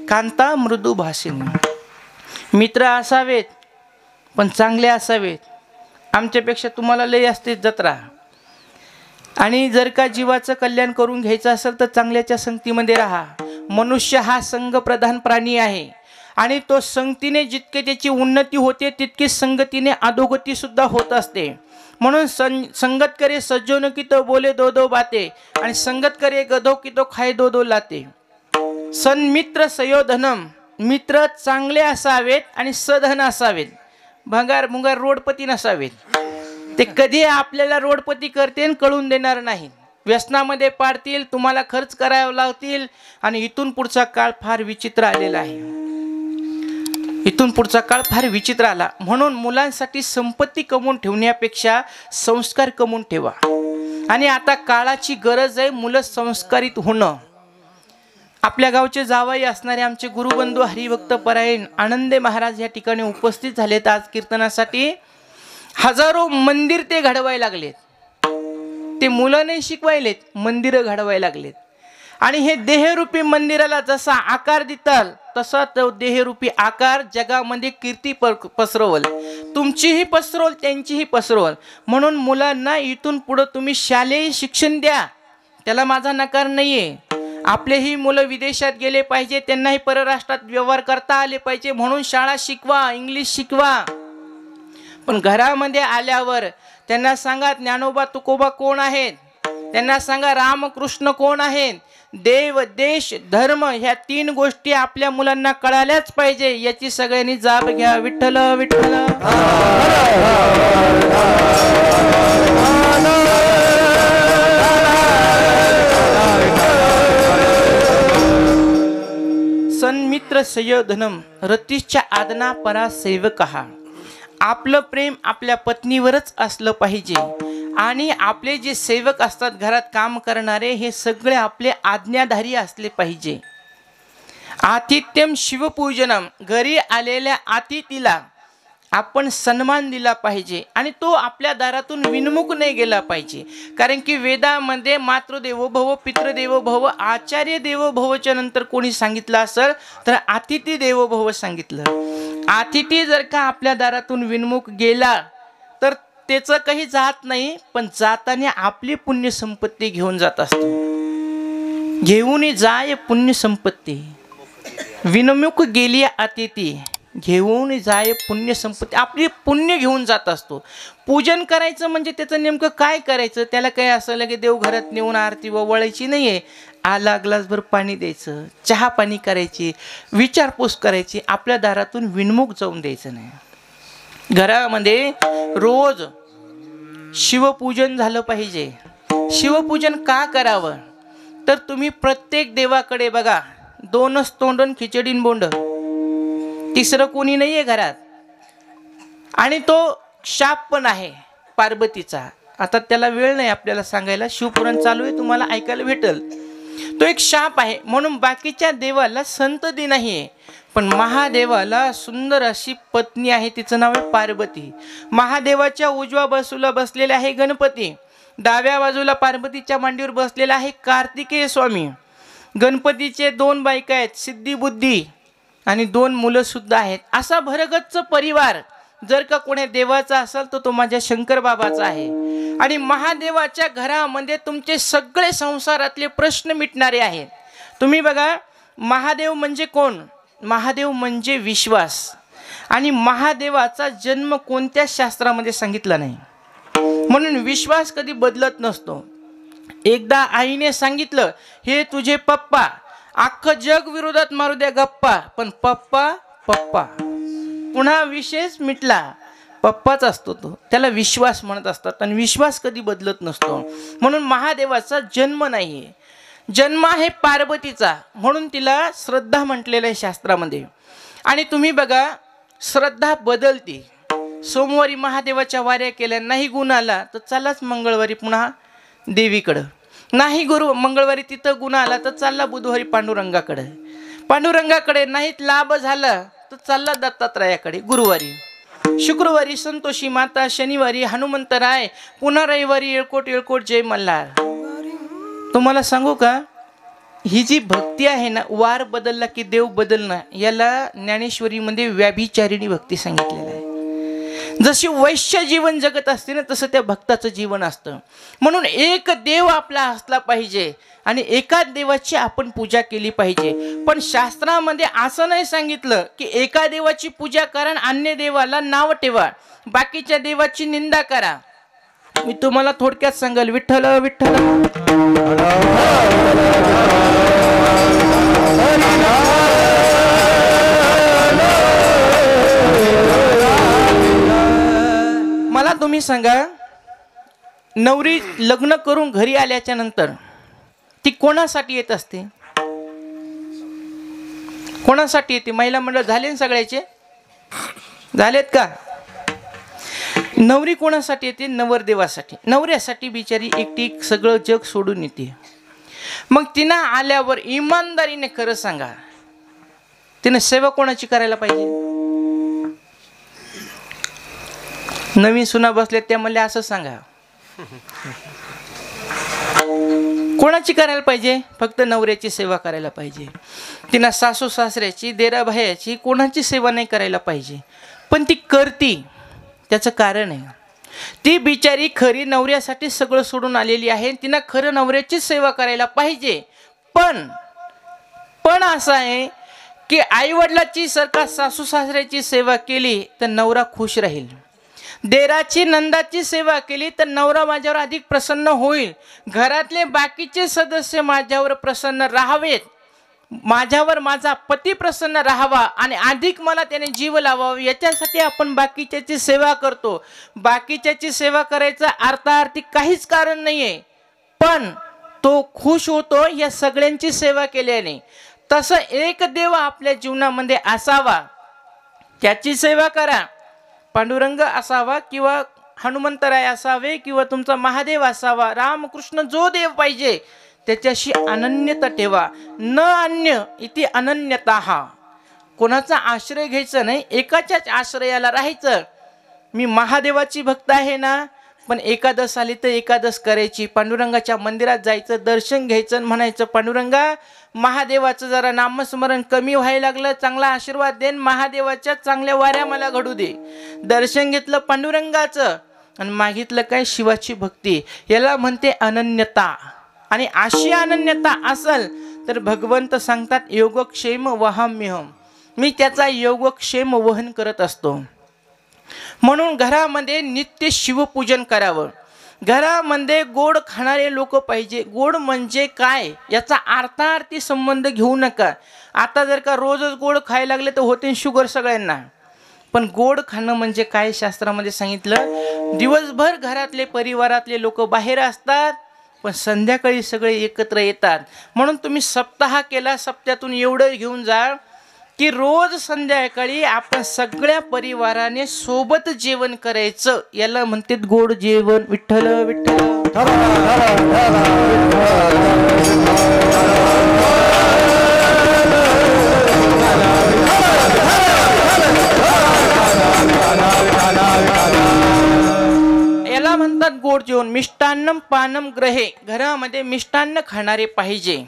कांता मृदू भाषिणी. मित्र असावेत पण चांगले असावेत. आमच्यापेक्षा तुम्हाला लय असते जत्रा. आणि जर का जीवाचं कल्याण करून घ्यायचं असेल तर चांगल्याच्या संगतीमध्ये राहा. मनुष्य हा संघप्रधान प्राणी आहे आणि तो संगतीने जितके त्याची उन्नती होते तितकी संगतीने अधोगती सुद्धा होत असते. म्हणून संगत करे सज्जन की तो बोले दो दो बाते आणि संगत करे गधो की तो खाय दो दो लाते. सन्मित्र सयोधनम. मित्र चांगले असावेत आणि सधन असावेत. भंगार मुंगार रोडपती नसावेत. ते कधी आपल्याला रोडपती करतील कळून देणार नाही. व्यसनामध्ये पाडतील, तुम्हाला खर्च करावा लावतील आणि इथून पुढचा काळ फार विचित्र आलेला आहे. इथून पुढचा काळ फार विचित्र आला. म्हणून मुलांसाठी संपत्ती कमवून ठेवण्यापेक्षा संस्कार कमवून ठेवा. आणि आता काळाची गरज आहे मुलं संस्कारित होणं. आपल्या गावचे जावई असणारे आमचे गुरुबंधू हरिभक्त परायण आनंदे महाराज या ठिकाणी उपस्थित झालेत आज कीर्तनासाठी. हजारो मंदिर ते घडवायला लागलेत. ते मुलं नाही शिकवायलेत, मंदिरं घडवायला लागलेत. आणि हे देहरूपी मंदिराला जसा आकार देताल तसा तो देहरूपी आकार जगामध्ये कीर्ती पसरवल, तुमचीही पसरवल, त्यांचीही पसरवल. म्हणून मुलांना इथून पुढं तुम्ही शालेय शिक्षण द्या, त्याला माझा नकार नाहीये. आपलेही मुलं विदेशात गेले पाहिजे, त्यांनाही परराष्ट्रात व्यवहार करता आले पाहिजे, म्हणून शाळा शिकवा, इंग्लिश शिकवा. पण घरामध्ये आल्यावर त्यांना सांगा ज्ञानोबा तुकोबा कोण आहेत, त्यांना सांगा रामकृष्ण कोण आहेत. देव, देश, धर्म ह्या 3 गोष्टी आपल्या मुलांना कळाल्याच पाहिजे. याची सगळ्यांनी जाब घ्या. विठ्ठल विठ्ठल. सन्मित्र सयोधनम रतीच्या आदना परा सेवकहा. आपलं प्रेम आपल्या पत्नीवरच असलं पाहिजे. आणि आपले जे सेवक असतात घरात काम करणारे हे सगळे आपले आज्ञाधारी असले पाहिजे. आतिथ्यम शिवपूजनम. घरी आलेल्या अतिथीला आपण सन्मान दिला पाहिजे आणि तो आपल्या दारातून विनमुख नाही गेला पाहिजे. कारण की वेदामध्ये मातृदेवो भव, पितृदेवो भव, आचार्य देवो भवच्या नंतर कोणी सांगितलं असेल तर अतिथी देवो भव सांगितलं. अतिथी जर का आपल्या दारातून विनमुख गेला तर त्याचं काही जात नाही, पण जाताना आपली पुण्य संपत्ती घेऊन जात असतो. घेऊन जाय पुण्य संपत्ती. विनमुख गेली अतिथी, घेऊन जाय पुण्य संपत्ती. आपली पुण्य घेऊन जात असतो. पूजन करायचं म्हणजे त्याचं नेमकं काय करायचं, त्याला काय असं लगे देवघरात नेऊन आरती वळायची नाहीये. आला ग्लासभर पाणी द्यायचं, चहा पाणी करायची, विचारपूस करायची, आपल्या दारातून विनमुख जाऊन द्यायचं नाही. घरामध्ये रोज शिवपूजन झालं पाहिजे. शिवपूजन का करावं तर तुम्ही प्रत्येक देवाकडे बघा 2च तोंडन खिचडीन बोंड, तिसरं कोणी नाहीये घरात. आणि तो शाप पण आहे पार्वतीचा. आता त्याला वेळ नाही आपल्याला सांगायला, शिवपुराण चालू आहे, तुम्हाला ऐकायला भेटल. तो एक शाप आहे. म्हणून बाकीच्या देवाला संतती नाही, पण महादेवाला सुंदर अशी पत्नी आहे, तिचं नाव आहे पार्वती. महादेवाच्या उजव्या बाजूला बसलेले आहे गणपती, डाव्या बाजूला पार्वतीच्या मांडीवर बसलेला आहे कार्तिकेय स्वामी. गणपतीचे 2 बायका आहेत, सिद्धी बुद्धी, आणि 2 मुलं सुद्धा आहेत. असा भरगच्च परिवार जर का कोणी देवाचा असेल तर तो माझ्या शंकर बाबाचा आहे. आणि महादेवाच्या घरामध्ये तुमचे सगळे संसारातले प्रश्न मिटणारे आहेत. तुम्ही बघा, महादेव म्हणजे कोण? महादेव म्हणजे विश्वास. आणि महादेवाचा जन्म कोणत्याच शास्त्रामध्ये सांगितला नाही, म्हणून विश्वास कधी बदलत नसतो. एकदा आईने सांगितलं, हे तुझे पप्पा, अख्खं जग विरोधात मारू द्या गप्पा, पण पप्पा पप्पा. पुन्हा विशेष मिटला, पप्पाच असतो तो, त्याला विश्वास म्हणत असतात. आणि विश्वास कधी बदलत नसतो. म्हणून महादेवाचा जन्म नाहीये, जन्म आहे पार्वतीचा, म्हणून तिला श्रद्धा म्हटलेलं आहे शास्त्रामध्ये. आणि तुम्ही बघा, श्रद्धा बदलते. सोमवारी महादेवाच्या वाऱ्या केल्या, नाही गुण आला तर चलाच मंगळवारी पुन्हा देवीकडं. नाही मंगळवारी तिथं गुण आला तर चालला बुधवारी पांडुरंगाकडे. पांडुरंगाकडे नाहीत लाभ झाला तर चालला दत्तात्रयाकडे गुरुवारी. शुक्रवारी संतोषी माता, शनिवारी हनुमंतराय, पुन्हा रविवारी येळकोट येळकोट जय मल्हार. तुम्हाला सांगू का, ही जी भक्ती आहे ना, वार बदलला की देव बदलणं, याला ज्ञानेश्वरीमध्ये व्याभिचारिणी भक्ती सांगितलेलं आहे. जशी वैश्य जीवन जगत असते ना, तसं त्या भक्ताचं जीवन असतं. म्हणून एक देव आपला असला पाहिजे आणि एकाच देवाची आपण पूजा केली पाहिजे. पण शास्त्रामध्ये असं नाही सांगितलं की एका देवाची पूजा करा आणि अन्य देवाला नाव ठेवा, बाकीच्या देवाची निंदा करा. मी तुम्हाला थोडक्यात सांगाल, विठ्ठल विठ्ठल. मला तुम्ही सांगा, नवरी लग्न करून घरी आल्याच्या नंतर ती कोणासाठी येत असते? कोणासाठी येते? महिला मंडळ झाले सगळ्याचे? झालेत का? नवरी कोणासाठी येते? नवरदेवासाठी. नवऱ्यासाठी बिचारी एकटी सगळं जग सोडून येते. मग तिनं आल्यावर इमानदारीने खरं सांगा, तिनं सेवा कोणाची करायला पाहिजे? नवीन सुना बसले त्या म्हणले असं सांगा, कोणाची करायला पाहिजे? फक्त नवऱ्याची सेवा करायला पाहिजे. तिनं सासू सासऱ्याची, देरा भायाची कोणाची सेवा नाही करायला पाहिजे. पण ती करती, त्याचं कारण आहे, ती बिचारी खरी नवऱ्यासाठी सगळं सोडून आलेली आहे. तिनं खरं नवऱ्याचीच सेवा करायला पाहिजे. पण असं आहे की आईवडिलाची सरकार सासू सासऱ्याची सेवा केली तर नवरा खुश राहील. देराची नंदाची सेवा केली तर नवरा माझ्यावर अधिक प्रसन्न होईल. घरातले बाकीचे सदस्य माझ्यावर प्रसन्न राहावेत, माझ्यावर माझा पती प्रसन्न राहावा आणि अधिक मला त्याने जीव लावावा, याच्यासाठी आपण बाकीच्याची सेवा करतो. बाकीच्याची सेवा करायचं अर्थार्थी काहीच कारण नाहीये, पण तो खुश होतो या सगळ्यांची सेवा केल्याने. तसं एक देव आपल्या जीवनामध्ये असावा, त्याची सेवा करा. पांडुरंग असावा किंवा हनुमंतराय असावे किंवा तुमचा महादेव असावा, रामकृष्ण जो देव पाहिजे त्याच्याशी अनन्यता ठेवा. न अन्य इति अनन्यता. कोणाचा आश्रय घ्यायचा नाही, एकाच्याच आश्रयाला राहायचं. मी महादेवाची भक्त आहे ना, पण एकादश आली तर एकादश करायची. पांडुरंगाच्या मंदिरात जायचं, दर्शन घ्यायचं आणि म्हणायचं, पांडुरंगा महादेवाचं जरा नामस्मरण कमी व्हायला लागलं, चांगला आशीर्वाद देन, महादेवाच्या चांगल्या वाऱ्या मला घडू दे. दर्शन घेतलं पांडुरंगाचं आणि मागितलं काय? शिवाची भक्ती. याला म्हणते अनन्यता. आणि अशी अनन्यता असेल तर भगवंत सांगतात योगक्षेम वहाम्यहम, मी त्याचा योगक्षेम वहन करत असतो. म्हणून घरामध्ये नित्य शिवपूजन करावं. घरामध्ये गोड खाणारे लोक पाहिजे. गोड म्हणजे काय याचा अर्थार्थी संबंध घेऊ नका. आता जर का रोजच गोड खायला लागले तर होते शुगर सगळ्यांना. पण गोड खाणं म्हणजे काय शास्त्रामध्ये सांगितलं, दिवसभर घरातले परिवारातले लोक बाहेर असतात पण संध्याकाळी सगळे एकत्र येतात. म्हणून तुम्ही सप्ताह केला, सप्त्यातून एवढं घेऊन जा की रोज संध्याकाळी आपण सगळ्या परिवाराने सोबत जेवण करायचं. याला म्हणतात गोड जेवण. विठ्ठल विठ्ठल. याला म्हणतात गोड जेवण. मिष्टान्नम पानम ग्रहे, घरामध्ये मिष्टान्न खाणारे पाहिजे.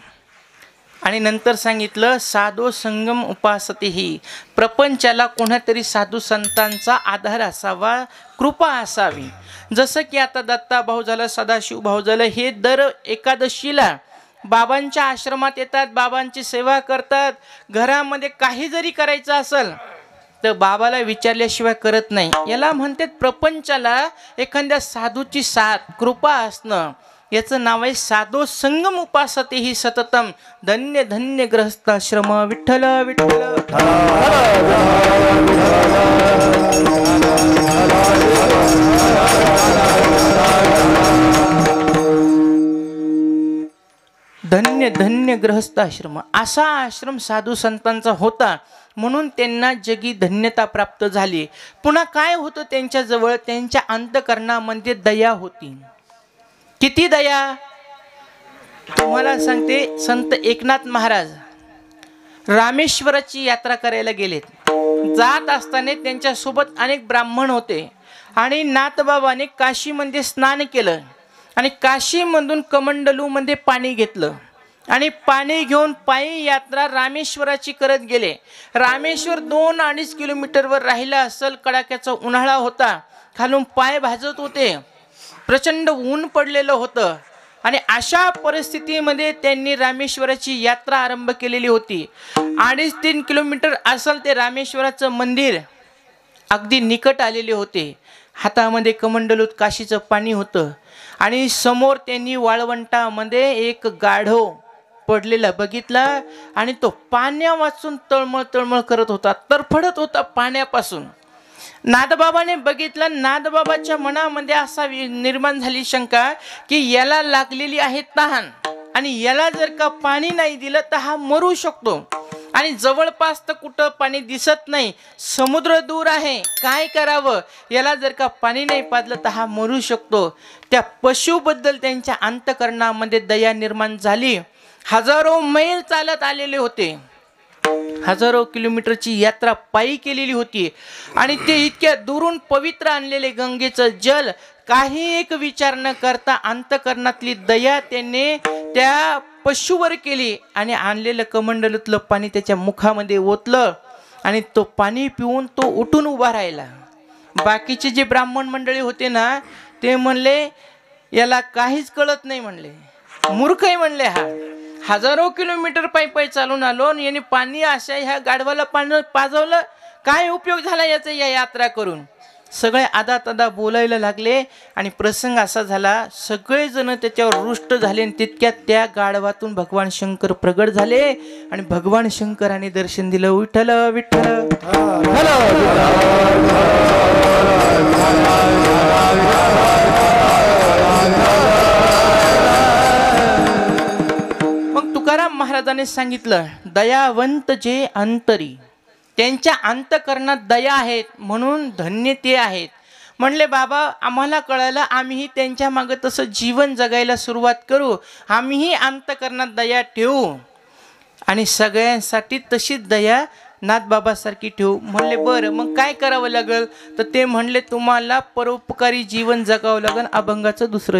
आणि नंतर सांगितलं साधो संगम उपासतेही, प्रपंचाला कोणातरी साधू संतांचा आधार असावा, कृपा असावी. जसं की आता दत्ता भाऊ झालं, सदाशिव भाऊ झालं, हे दर एकादशीला बाबांच्या आश्रमात येतात, बाबांची सेवा करतात. घरामध्ये काही जरी करायचं असेल तर बाबाला विचारल्याशिवाय करत नाही. याला म्हणतात प्रपंचाला एखाद्या साधूची साथ, कृपा असणं. याचं नाव आहे साधो संगम उपासते ही सततम, धन्य धन्य ग्रहस्थाश्रम. विठ्ठल विठ्ठल. धन्य धन्य ग्रहस्थाश्रम. असा आश्रम साधू संतांचा होता, म्हणून त्यांना जगी धन्यता प्राप्त झाली. पुन्हा काय होतं त्यांच्याजवळ? त्यांच्या अंतःकरणामध्ये दया होती. किती दया? तुम्हाला सांगते, संत एकनाथ महाराज रामेश्वराची यात्रा करायला गेलेत. जात असताना त्यांच्यासोबत अनेक ब्राह्मण होते आणि नाथबाबाने काशीमध्ये स्नान केलं आणि काशीमधून कमंडलूमध्ये पाणी घेतलं आणि पाणी घेऊन पायी यात्रा रामेश्वराची करत गेले. रामेश्वर 2-2.5 किलोमीटरवर राहिला असेल. कडाक्याचा उन्हाळा होता, खालून पाय भाजत होते, प्रचंड ऊन पडलेलं होतं आणि अशा परिस्थितीमध्ये त्यांनी रामेश्वराची यात्रा आरंभ केलेली होती. 2.5-3 किलोमीटर असेल ते रामेश्वराचं मंदिर अगदी निकट आलेले होते. हातामध्ये कमंडलूत काशीचं पाणी होतं आणि समोर त्यांनी वाळवंटामध्ये एक गाढव पडलेला बघितला आणि तो पाण्या वाचून तळमळ तळमळ करत होता, तरफडत होता पाण्यापासून. नाथबाबाने बघितलं. नाथबाबाच्या मनामध्ये असा निर्माण झाली शंका की याला लागलेली आहे तहान आणि याला जर का पाणी नाही दिलं तर हा मरू शकतो आणि जवळपास तर कुठं पाणी दिसत नाही, समुद्र दूर आहे, काय करावं? याला जर का पाणी नाही पाजलं तर हा मरू शकतो. त्या पशुबद्दल त्यांच्या अंतःकरणामध्ये दया निर्माण झाली हजारो मैल चालत आलेले होते, हजारो किलोमीटरची यात्रा पायी केलेली होती आणि ते इतक्या दुरून पवित्र आणलेले गंगेचं जल काही एक विचार न करता अंतकरणातली दया त्याने त्या पशुवर केली आणि आणलेलं कमंडलूतलं पाणी त्याच्या मुखामध्ये ओतलं आणि तो पाणी पिऊन तो उठून उभा राहिला. बाकीचे जे ब्राह्मण मंडळी होते ना ते म्हणले याला काहीच कळत नाही, म्हणले मूर्ख आहे म्हणले, हा हजारो किलोमीटर पायी पायी चालून आलो आणि याने पाणी अशा ह्या गाढवाला पाणी पाजवलं, काय उपयोग झाला याचा या यात्रा करून. सगळे आदा तदा बोलायला लागले आणि प्रसंग असा झाला, सगळेजण त्याच्यावर रुष्ट झाले आणि तितक्यात त्या गाढवातून भगवान शंकर प्रगट झाले आणि भगवान शंकराने दर्शन दिलं. विठ्ठल विठ्ठल. मग तुकाराम महाराजांनी सांगितलं, दयावंत जे अंतरी, त्यांच्या अंतकरणात दया आहेत म्हणून धन्य ते आहेत. म्हणले बाबा आम्हाला कळलं, आम्हीही त्यांच्या मागे तसं जीवन जगायला सुरुवात करू, आम्हीही अंतकरणात दया ठेवू आणि सगळ्यांसाठी तशीच दया नाथबाबासारखी ठेवू. म्हणले बरं मग काय करावं लागेल, तर ते म्हणले तुम्हाला परोपकारी जीवन जगावं लागेल. अभंगाचं दुसरं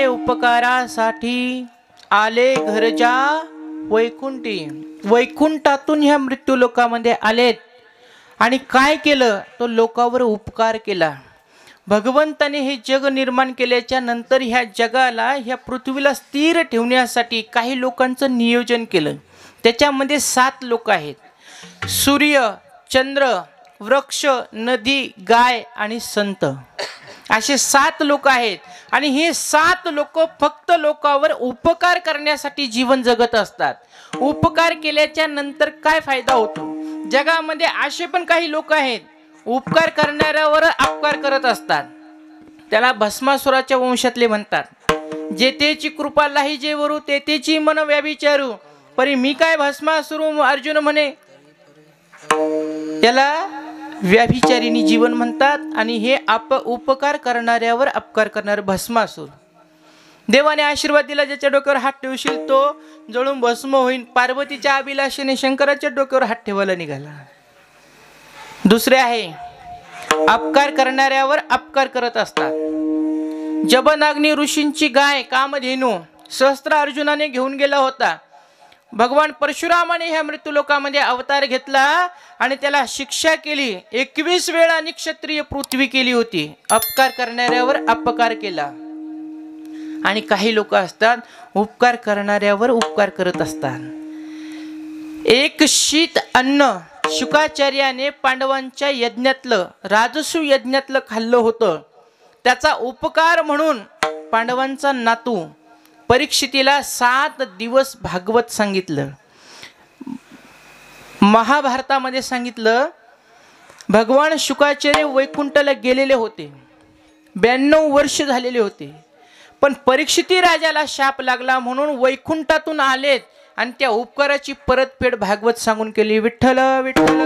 उपकारासाठी आले घरच्या वैकुंठी. वैकुंठातून ह्या मृत्यू लोकामध्ये आलेत आणि काय केलं, तो लोकावर उपकार केला. भगवंताने हे जग निर्माण केल्याच्या नंतर ह्या जगाला, ह्या पृथ्वीला स्थिर ठेवण्यासाठी काही लोकांचं नियोजन केलं. त्याच्यामध्ये 7 लोक आहेत: सूर्य, चंद्र, वृक्ष, नदी, गाय आणि संत. असे 7 लोक आहेत आणि हे 7 लोक फक्त लोकांवर उपकार करण्यासाठी जीवन जगत असतात. उपकार केल्याच्या नंतर काय फायदा होतो? जगामध्ये असे पण काही लोक आहेत उपकार करणाऱ्यावर अपकार करत असतात. त्याला भस्मासुराच्या वंशातले म्हणतात. जेतेची कृपा लाही जेवरू तेतेची मन व्याभिचारू परी मी काय भस्मासुरू अर्जुन म्हणे. याला व्याभिचारिणी जीवन म्हणतात आणि हे उपकार करणाऱ्यावर अपकार करणारे भस्मासूर. देवाने आशीर्वाद दिला, ज्याच्या डोक्यावर हात ठेवशील तो जळून भस्म होईल. पार्वतीच्या अभिलाषेने शंकराच्या डोक्यावर हात ठेवायला निघाला. दुसरे आहे अपकार करणाऱ्यावर अपकार करत असतात. जबनाग्नी ऋषींची गाय कामधेनू सहस्त्र अर्जुनाने घेऊन गेला होता. भगवान परशुरामाने ह्या मृत्यूलोकामध्ये अवतार घेतला आणि त्याला शिक्षा केली. 21 वेळा निक्षत्रिय पृथ्वी केली होती. अपकार करणाऱ्यावर अपकार केला. आणि काही लोक असतात उपकार करणाऱ्यावर उपकार करत असतात. एक शीत अन्न शुकाचार्याने पांडवांच्या यज्ञातलं राजसू यज्ञातलं खाल्लं होतं. त्याचा उपकार म्हणून पांडवांचा नातू परीक्षितीला 7 दिवस भागवत सांगितलं. महाभारतामध्ये सांगितलं भगवान शुकाचार्य वैकुंठाला गेलेले होते. 92 वर्ष झालेले होते. पण परीक्षिती राजाला शाप लागला म्हणून वैकुंठातून आलेत आणि त्या उपकाराची परतफेड भागवत सांगून केली. विठ्ठल विठ्ठल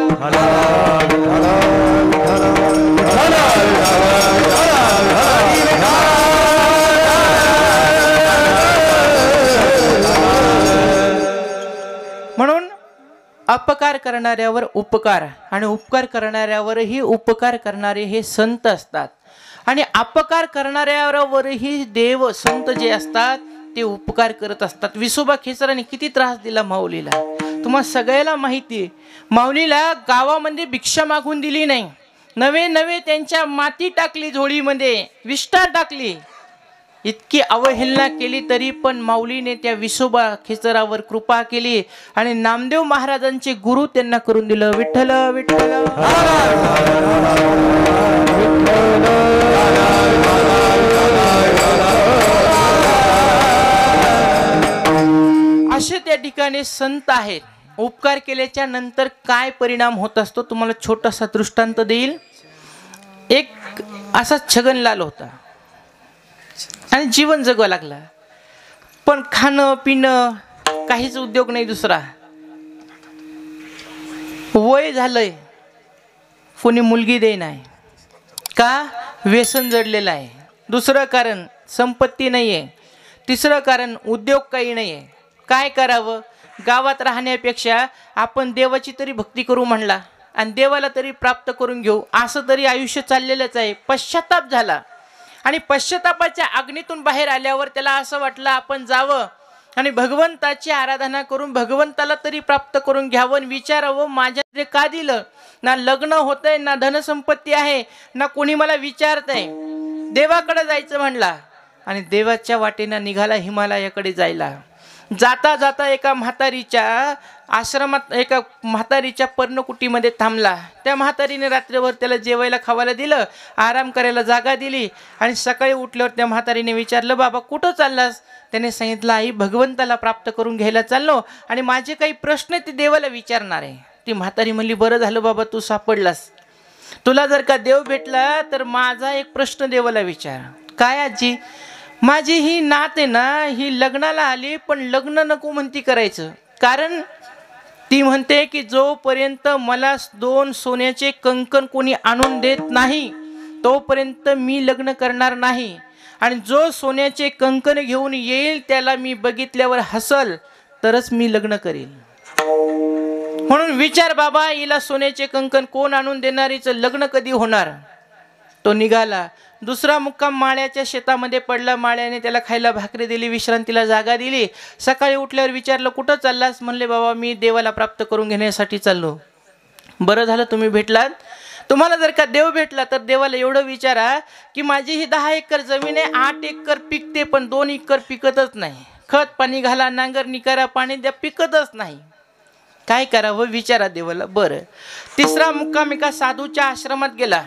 म्हणून अपकार करणाऱ्यावर उपकार आणि उपकार करणाऱ्यावरही उपकार करणारे हे संत असतात. आणि अपकार करणाऱ्यावरही देव संत जे असतात ते उपकार करत असतात. विसोबा खेचराने किती त्रास दिला माऊलीला, तुम्हाला सगळ्याला माहिती आहे. माऊलीला गावामध्ये भिक्षा मागून दिली नाही. नवे नवे त्यांच्या माती टाकली, झोळीमध्ये विष्ठा टाकली. इतकी अवहेलना केली तरी पण माऊलीने त्या विसोबा खेचरावर कृपा केली आणि नामदेव महाराजांचे गुरु त्यांना करून दिलं. विठ्ठल विठ्ठल असे त्या ठिकाणी संत आहेत. उपकार केल्याच्या नंतर काय परिणाम होत असतो तुम्हाला छोटासा दृष्टांत देईल. एक असा छगनलाल होता आणि जीवन जगवा लागला. पण खाणं पिणं काहीच उद्योग नाही दुसरा. वय झालंय, कोणी मुलगी दे नाही का, व्यसन जडलेलं आहे. दुसरं कारण संपत्ती नाही आहे. तिसरं कारण उद्योग काही नाही आहे. काय करावं? गावात राहण्यापेक्षा आपण देवाची तरी भक्ती करू म्हणला आणि देवाला तरी प्राप्त करून घेऊ, असं तरी आयुष्य चाललेलंच आहे. पश्चाताप झाला आणि पश्चातापाच्या अग्नीतून बाहेर आल्यावर त्याला असं वाटलं आपण जावं आणि भगवंताची आराधना करून भगवंताला तरी प्राप्त करून घ्यावं. विचारावं माझ्याकडे का दिलं? ना लग्न होतंय, ना धनसंपत्ती आहे, ना कोणी मला विचारतंय. देवाकडे जायचं म्हणला आणि देवाच्या वाटेनं निघाला हिमालयाकडे जायला. जाता जाता एका म्हातारीच्या आश्रमात, एका म्हातारीच्या पर्णकुटीमध्ये थांबला. त्या म्हातारीने रात्रभर त्याला जेवायला खावायला दिलं, आराम करायला जागा दिली आणि सकाळी उठल्यावर त्या म्हातारीने विचारलं बाबा कुठं चाललास? त्याने सांगितलं आई भगवंताला प्राप्त करून घ्यायला चाललो आणि माझे काही प्रश्न ते देवाला विचारणार आहे. ती म्हातारी म्हणली बरं झालं बाबा तू सापडलास. तुला जर का देव भेटला तर माझा एक प्रश्न देवाला विचार. काय आजी? माझी ही नात आहे ना, ही लग्नाला आली पण लग्न नको म्हणती करायचं. कारण ती म्हणते की जोपर्यंत मला 2 सोन्याचे कंकण कोणी आणून देत नाही तोपर्यंत मी लग्न करणार नाही आणि जो सोन्याचे कंकण घेऊन येईल त्याला मी बघितल्यावर हसल तरच मी लग्न करेल. म्हणून विचार बाबा, हिला सोन्याचे कंकण कोण आणून देणार, हिचं लग्न कधी होणार? तो निघाला. दुसरा मुक्काम माळ्याच्या शेतामध्ये पडला. माळ्याने त्याला खायला भाकरी दिली, विश्रांतीला जागा दिली. सकाळी उठल्यावर विचारलं कुठं चाललास? म्हणले बाबा मी देवाला प्राप्त करून घेण्यासाठी चाललो. बरं झालं तुम्ही भेटलात. तुम्हाला जर का देव भेटला तर देवाला एवढं विचारा की माझी ही 10 एकर जमीन आहे, 8 एकर पिकते पण 2 एकर पिकतच नाही. खत पाणी घाला, नांगरणी करा, पाणी द्या, पिकतच नाही. काय करावं विचारा देवाला. बरं. तिसरा मुक्काम एका साधूच्या आश्रमात गेला.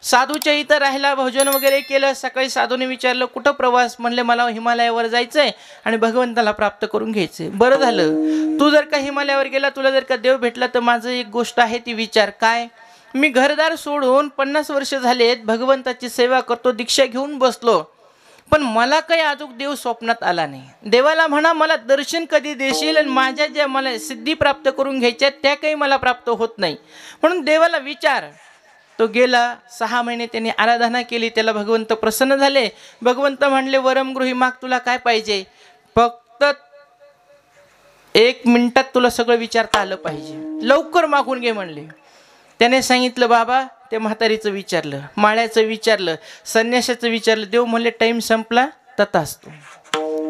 साधूच्या इथं राहिला, भोजन वगैरे केलं. सकाळी साधूने विचारलं कुठं प्रवास, म्हणले मला हिमालयावर जायचंय आणि भगवंताला प्राप्त करून घ्यायचंय. बरं झालं, तू जर का हिमालयावर गेला, तुला जर का देव भेटला, तर माझं एक गोष्ट आहे ती विचार. काय? मी घरदार सोडून 50 वर्ष झालेत, भगवंताची सेवा करतो, दीक्षा घेऊन बसलो, पण मला काही अजून देव स्वप्नात आला नाही. देवाला म्हणा मला दर्शन कधी देशील, आणि माझ्या ज्या मला सिद्धी प्राप्त करून घ्यायच्या त्या काही मला प्राप्त होत नाही, म्हणून देवाला विचार. तो गेला. 6 महिने त्यांनी आराधना केली, त्याला भगवंत प्रसन्न झाले. भगवंत म्हणले वरम गृही माग, तुला काय पाहिजे, फक्त 1 मिनिटात तुला सगळं विचारता आलं पाहिजे, लवकर मागून घे म्हणले. त्याने सांगितलं बाबा, ते म्हातारीचं विचारलं, माळ्याचं विचारलं, संन्यासाचं विचारलं. देव म्हणले टाईम संपला, तथास्तु.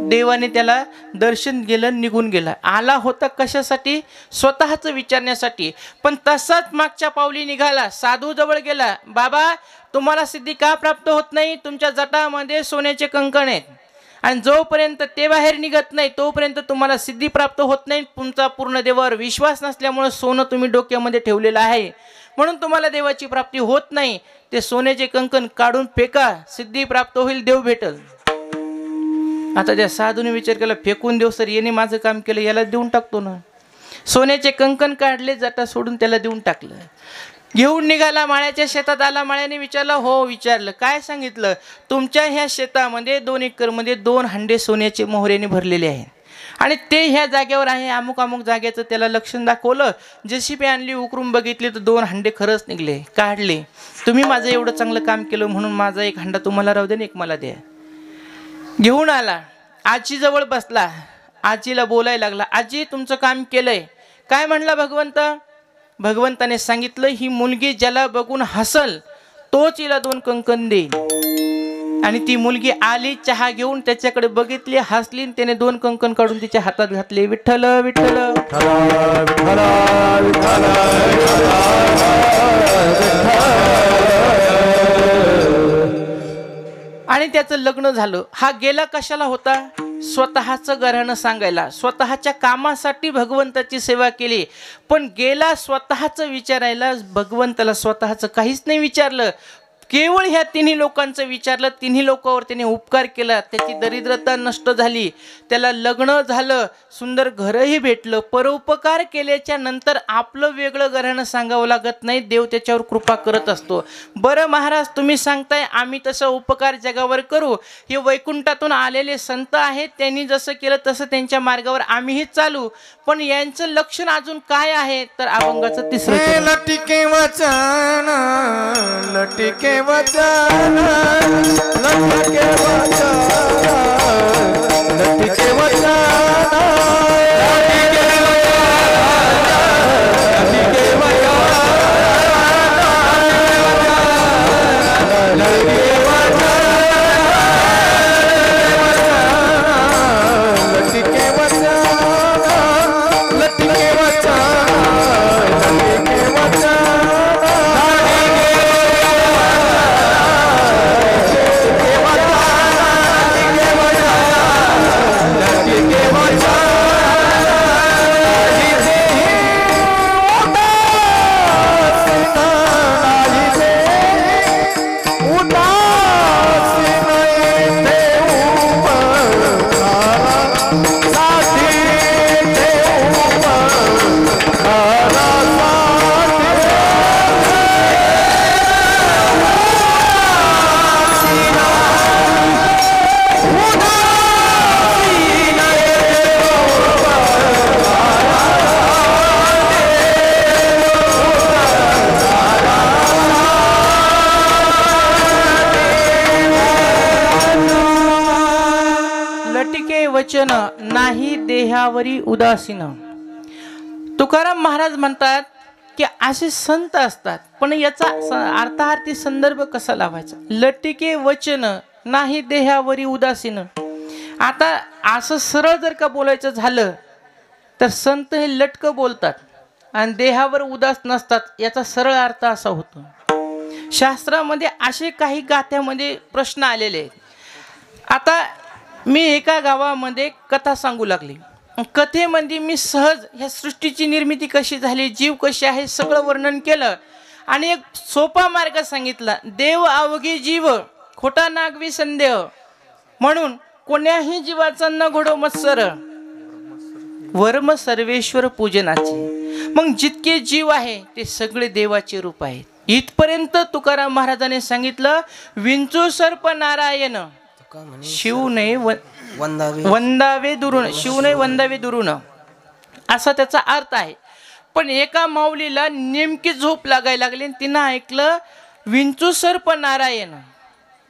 देवाने त्याला दर्शन गेलं, निघून गेला. आला होता कशासाठी? स्वतःचं विचारण्यासाठी. पण तसाच मागच्या पावली निघाला, साधूजवळ गेला. बाबा, तुम्हाला सिद्धी का प्राप्त होत नाही? तुमच्या जटामध्ये सोन्याचे कंकण आहेत, आणि जोपर्यंत ते बाहेर निघत नाही तोपर्यंत तुम्हाला सिद्धी प्राप्त होत नाही. तुमचा पूर्ण देवावर विश्वास नसल्यामुळे सोनं तुम्ही डोक्यामध्ये ठेवलेलं आहे, म्हणून तुम्हाला देवाची प्राप्ती होत नाही. ते सोन्याचे कंकण काढून फेका, सिद्धी प्राप्त होईल, देव भेटल. आता त्या साधूने विचार केला, फेकून देऊ सर, याने माझं काम केलं, याला देऊन टाकतो ना. सोन्याचे कंकण काढले, जटा सोडून त्याला देऊन टाकलं. घेऊन निघाला, माळ्याच्या शेतात आला. माळ्याने विचारलं, हो विचारलं. काय सांगितलं? तुमच्या ह्या शेतामध्ये 2 एकरमध्ये 2 हंडे सोन्याचे मोहरेने भरलेले आहेत, आणि ते ह्या जागेवर आहे, अमुक अमुक जागेचं. त्याला लक्षण दाखवलं. जेसीबी आणली, उकरून बघितली तर 2 हंडे खरंच निघले, काढले. तुम्ही माझं एवढं चांगलं काम केलं म्हणून माझा 1 हंडा तुम्हाला राहू दे, 1 मला द्या. घेऊन आला, आजीजवळ बसला. आजीला बोलायला लागला, आजी तुमचं काम केलंय. काय म्हणला भगवंत? भगवंताने सांगितलं, ही मुलगी ज्याला बघून हसल तोच हिला 2 कंकण देईल. आणि ती मुलगी आली, चहा घेऊन त्याच्याकडे बघितली, हसली, त्याने 2 कंकण काढून तिच्या हातात घातले. विठ्ठल विठ्ठल. आणि त्याचं लग्न झालं. हा गेला कशाला होता? स्वतःचं घराणं सांगायला, स्वतःच्या कामासाठी भगवंताची सेवा केली, पण गेला स्वतःचं विचारायला. भगवंताला स्वतःचं काहीच नाही विचारलं, केवळ ह्या 3 लोकांचं विचारलं. 3 लोकांवर त्याने उपकार केला, त्याची दरिद्रता नष्ट झाली, त्याला लग्न झालं, सुंदर घरही भेटलं. परोपकार केल्याच्या नंतर आपलं वेगळं घराणं सांगावं लागत नाही, देव त्याच्यावर कृपा करत असतो. बरं महाराज, तुम्ही सांगताय आम्ही तसं उपकार जगावर करू. हे वैकुंठातून आलेले संत आहेत, त्यांनी जसं केलं तसं त्यांच्या मार्गावर आम्हीही चालू. पण यांचं लक्षण अजून काय आहे? तर अभंगाचं 3रं चरण.
लटिके वचन, लटिके वचन, लटिके वचन, लटिके वचन,
वचन नाही देहावरी उदासीन. तुकाराम महाराज म्हणतात की असे संत असतात, पण याचा अर्थार्थी संदर्भ कसा लावायचा? लटिके वचन नाही देहावरी उदासीन. आता असं सरळ जर का बोलायचं झालं तर संत हे लटकं बोलतात आणि देहावर उदास नसतात, याचा सरळ अर्थ असा होतो. शास्त्रामध्ये असे काही गाथ्यामध्ये प्रश्न आलेले आहेत. आता मी एका गावामध्ये कथा सांगू लागली. कथेमध्ये मी सहज ह्या सृष्टीची निर्मिती कशी झाली, जीव कशी आहे, सगळं वर्णन केलं. आणि एक सोपा मार्ग सांगितला, देव अवघी जीव खोटा नागवी संदेह, म्हणून कोण्याही जीवाचा न घडो मत्सर, वर्म सर्वेश्वर पूजनाचे. मग जितके जीव आहे ते सगळे देवाचे रूप आहेत. इथपर्यंत तुकाराम महाराजांनी सांगितलं, विंचू सर्प नारायण शिव नाही वंदावे दुरून, शिव नाही वंदावे दुरून, असा त्याचा अर्थ आहे. पण एका माऊलीला नेमकी झोप लागायला लागली, तिनं ऐकलं विंचू सर्प नारायण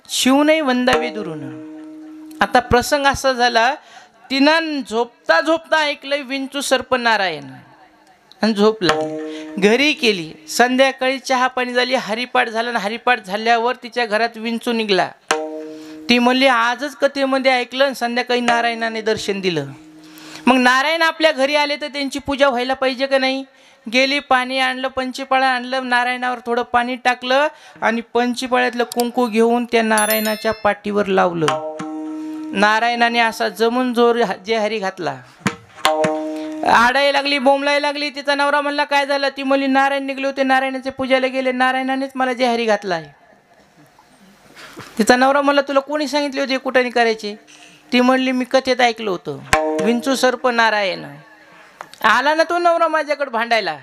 शिव नाही वंदावे दुरून. आता प्रसंग असा झाला, तिनं झोपता झोपता ऐकलं विंचू सर्प नारायण आणि झोपला. घरी केली, संध्याकाळी चहा पाणी झाली, हरिपाठ झाला, आणि हरिपाठ झाल्यावर तिच्या घरात विंचू निघला. ती म्हणली आजच कथेमध्ये ऐकलं, संध्याकाळी नारायणाने दर्शन दिलं. मग नारायण आपल्या घरी आले तर त्यांची पूजा व्हायला पाहिजे का नाही. गेली, पाणी आणलं, पंचपाळा आणलं, नारायणावर थोडं पाणी टाकलं आणि पंचपाळ्यातलं कुंकू घेऊन त्या नारायणाच्या पाठीवर लावलं. नारायणाने असा जमून जोर जे हरी घातला, आडायला लागली, बोंबलायला लागली. तिचा नवरा म्हणला काय झालं. ती म्हणली नारायण निघले होते, नारायणाच्या पूजेला गेले, नारायणानेच मला जे हरी घातलाय. तिचा नवरा म्हणला तुला कोणी सांगितले होते कुठाने करायचे. ती म्हणली मी कथेत ऐकलं होतं विंचू सर्प नारायण. आला ना तो नवरा माझ्याकडे भांडायला.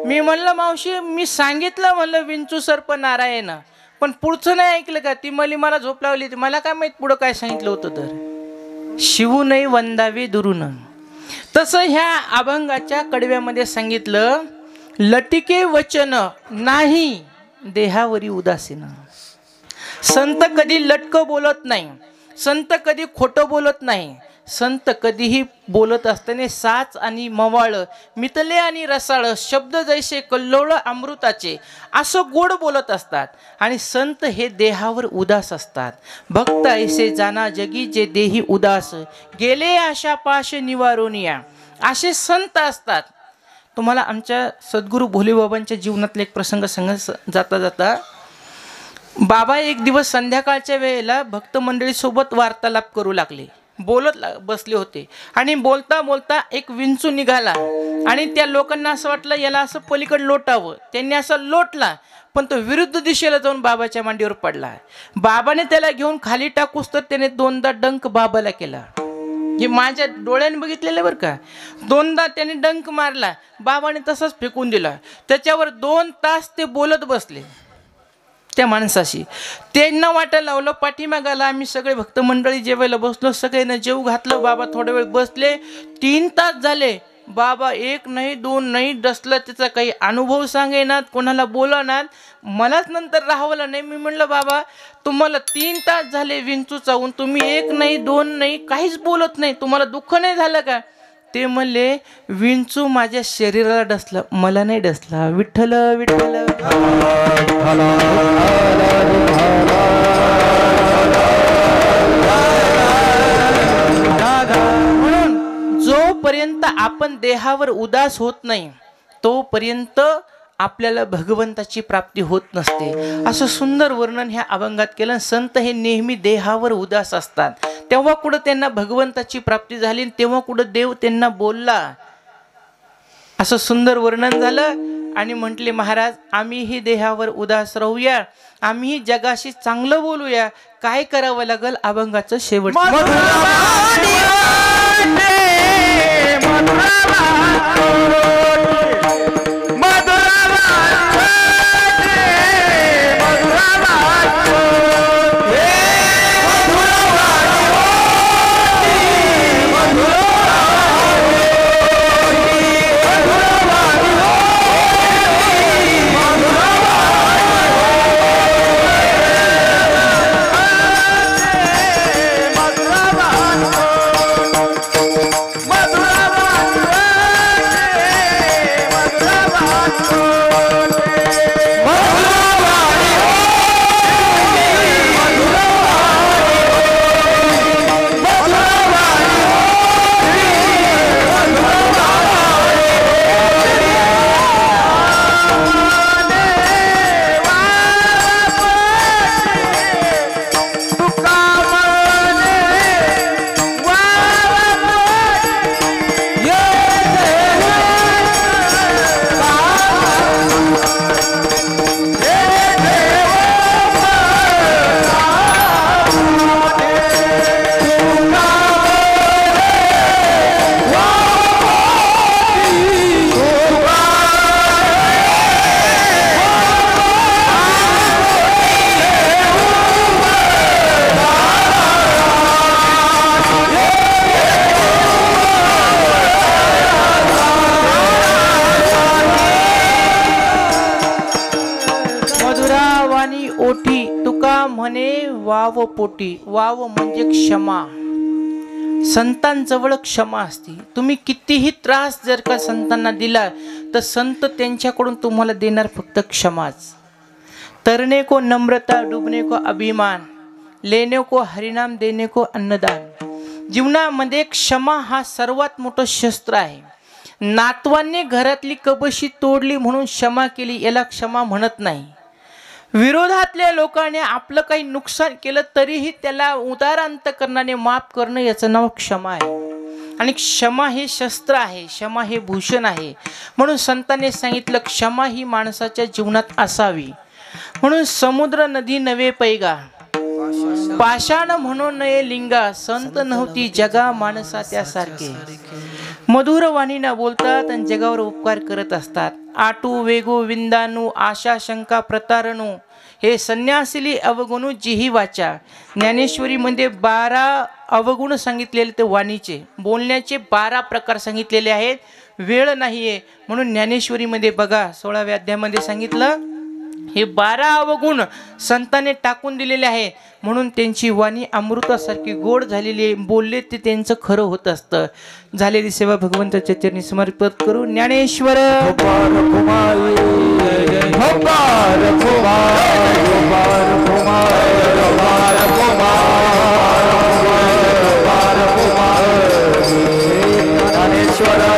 मी म्हणलं मावशी मी सांगितलं म्हणलं विंचू सर्प नारायण, पण पुढचं नाही ऐकलं का. ती म्हणली मला झोप लावली, मला काय माहित पुढं काय सांगितलं होतं. तर शिवू नाही वंदावे दुरून. तसं ह्या अभंगाच्या कडव्यामध्ये सांगितलं, लटिके वचन नाही देहावरी उदासीन. संत कधी लटकं बोलत नाही, संत कधी खोटं बोलत नाही. संत कधीही बोलत असताना साच आणि मवाळ, मितले आणि रसाळ, शब्द जैसे कल्लोळ अमृताचे, असं गोड बोलत असतात. आणि संत हे देहावर उदास असतात. भक्त ऐसे जाना जगी जे देही उदास, गेले आशा पाश निवारोनिया, असे संत असतात. तुम्हाला आमच्या सद्गुरू भोलेबाबांच्या जीवनातले एक प्रसंग सांगत जाता जाता, बाबा एक दिवस संध्याकाळच्या वेळेला भक्त मंडळीसोबत वार्तालाप करू लागले. बोलत बसले होते आणि बोलता बोलता एक विंचू निघाला आणि त्या लोकांना असं वाटलं याला असं पलीकडे लोटावं. त्यांनी असं लोटला, पण तो विरुद्ध दिशेला जाऊन बाबाच्या मांडीवर पडला. बाबाने त्याला घेऊन खाली टाकूस तर त्याने दोनदा डंक बाबाला केला. हे माझ्या डोळ्याने बघितलेलं बरं का. दोनदा त्याने डंक मारला, बाबाने तसंच फेकून दिला. त्याच्यावर 2 तास ते बोलत बसले त्या माणसाशी. त्यांना वाटायला लावलं, पाठीमागाला आम्ही सगळे भक्त मंडळी जेवायला बसलो, सगळ्यांना जेव घातलं. बाबा थोडा वेळ बसले. 3 तास झाले, बाबा 1 नाही 2 नाही डसलं. त्याचा काही अनुभव सांगेनात, कोणाला बोलवणार. मलाच नंतर राहवलं नाही. मी म्हणलं बाबा तुम्हाला 3 तास झाले विंचू चावून, तुम्ही 1 नाही 2 नाही काहीच बोलत नाही, तुम्हाला दुःख नाही झालं का. ते म्हणले विंचू माझ्या शरीराला डसला, मला नाही डसला. विठ्ठल विठ्ठल. म्हणून जोपर्यंत आपण देहावर उदास होत नाही तोपर्यंत आपल्याला भगवंताची प्राप्ती होत नसते. असं सुंदर वर्णन ह्या अभंगात केलं. संत हे नेहमी देहावर उदास असतात, तेव्हा कुठं त्यांना भगवंताची प्राप्ती झाली, तेव्हा कुठं देव त्यांना बोलला. असं सुंदर वर्णन झालं. आणि म्हटले महाराज आम्हीही देहावर उदास राहूया, आम्हीही जगाशी चांगलं बोलूया. काय करावं लागल. अभंगाचं शेवट. ओठी तुका म्हणे वाव पोटी. वाव म्हणजे क्षमा. संतांजवळ क्षमा असते. तुम्ही कितीही त्रास जर का संतांना दिला तर संत त्यांच्याकडून तुम्हाला देणार फक्त क्षमाच. तरने को नम्रता, डूबने को अभिमान, लेने को हरिनाम, देने को अन्नदान. जीवनामध्ये क्षमा हा सर्वात मोठं शस्त्र आहे. नातवांनी घरातली कबशी तोडली म्हणून क्षमा केली याला क्षमा म्हणत नाही. विरोधातल्या लोकांनी आपलं काही नुकसान केलं तरीही त्याला उदार अंतकरणाने माफ करणं याचं नाव क्षमा आहे. आणि क्षमा हे शस्त्र आहे, क्षमा हे भूषण आहे. म्हणून संतांनी सांगितलं क्षमा ही माणसाच्या जीवनात असावी. म्हणून समुद्र नदी नवे पैगा, पाषाण म्हणून नये लिंगा, संत नव्हती जगा माणसा त्यासारखे. मधुर वाणीनं बोलतात आणि जगावर उपकार करत असतात. आटू वेगो विंदानू, आशा शंका प्रतारणू, हे संन्यासिली अवगुणू जिही वाचा. ज्ञानेश्वरीमध्ये 12 अवगुण सांगितलेले ते वाणीचे, बोलण्याचे 12 प्रकार सांगितलेले आहेत. वेळ नाहीये म्हणून ज्ञानेश्वरीमध्ये बघा 16व्या अध्यायामध्ये सांगितलं हे 12 अवगुण संतांनी टाकून दिलेले आहे. म्हणून त्यांची वाणी अमृतासारखी गोड झालेली आहे. बोलले ते त्यांचं खरं होत असतं. झालेली सेवा भगवंताच्या चरणी समर्पित करू. ज्ञानेश्वर
ज्ञानेश्वर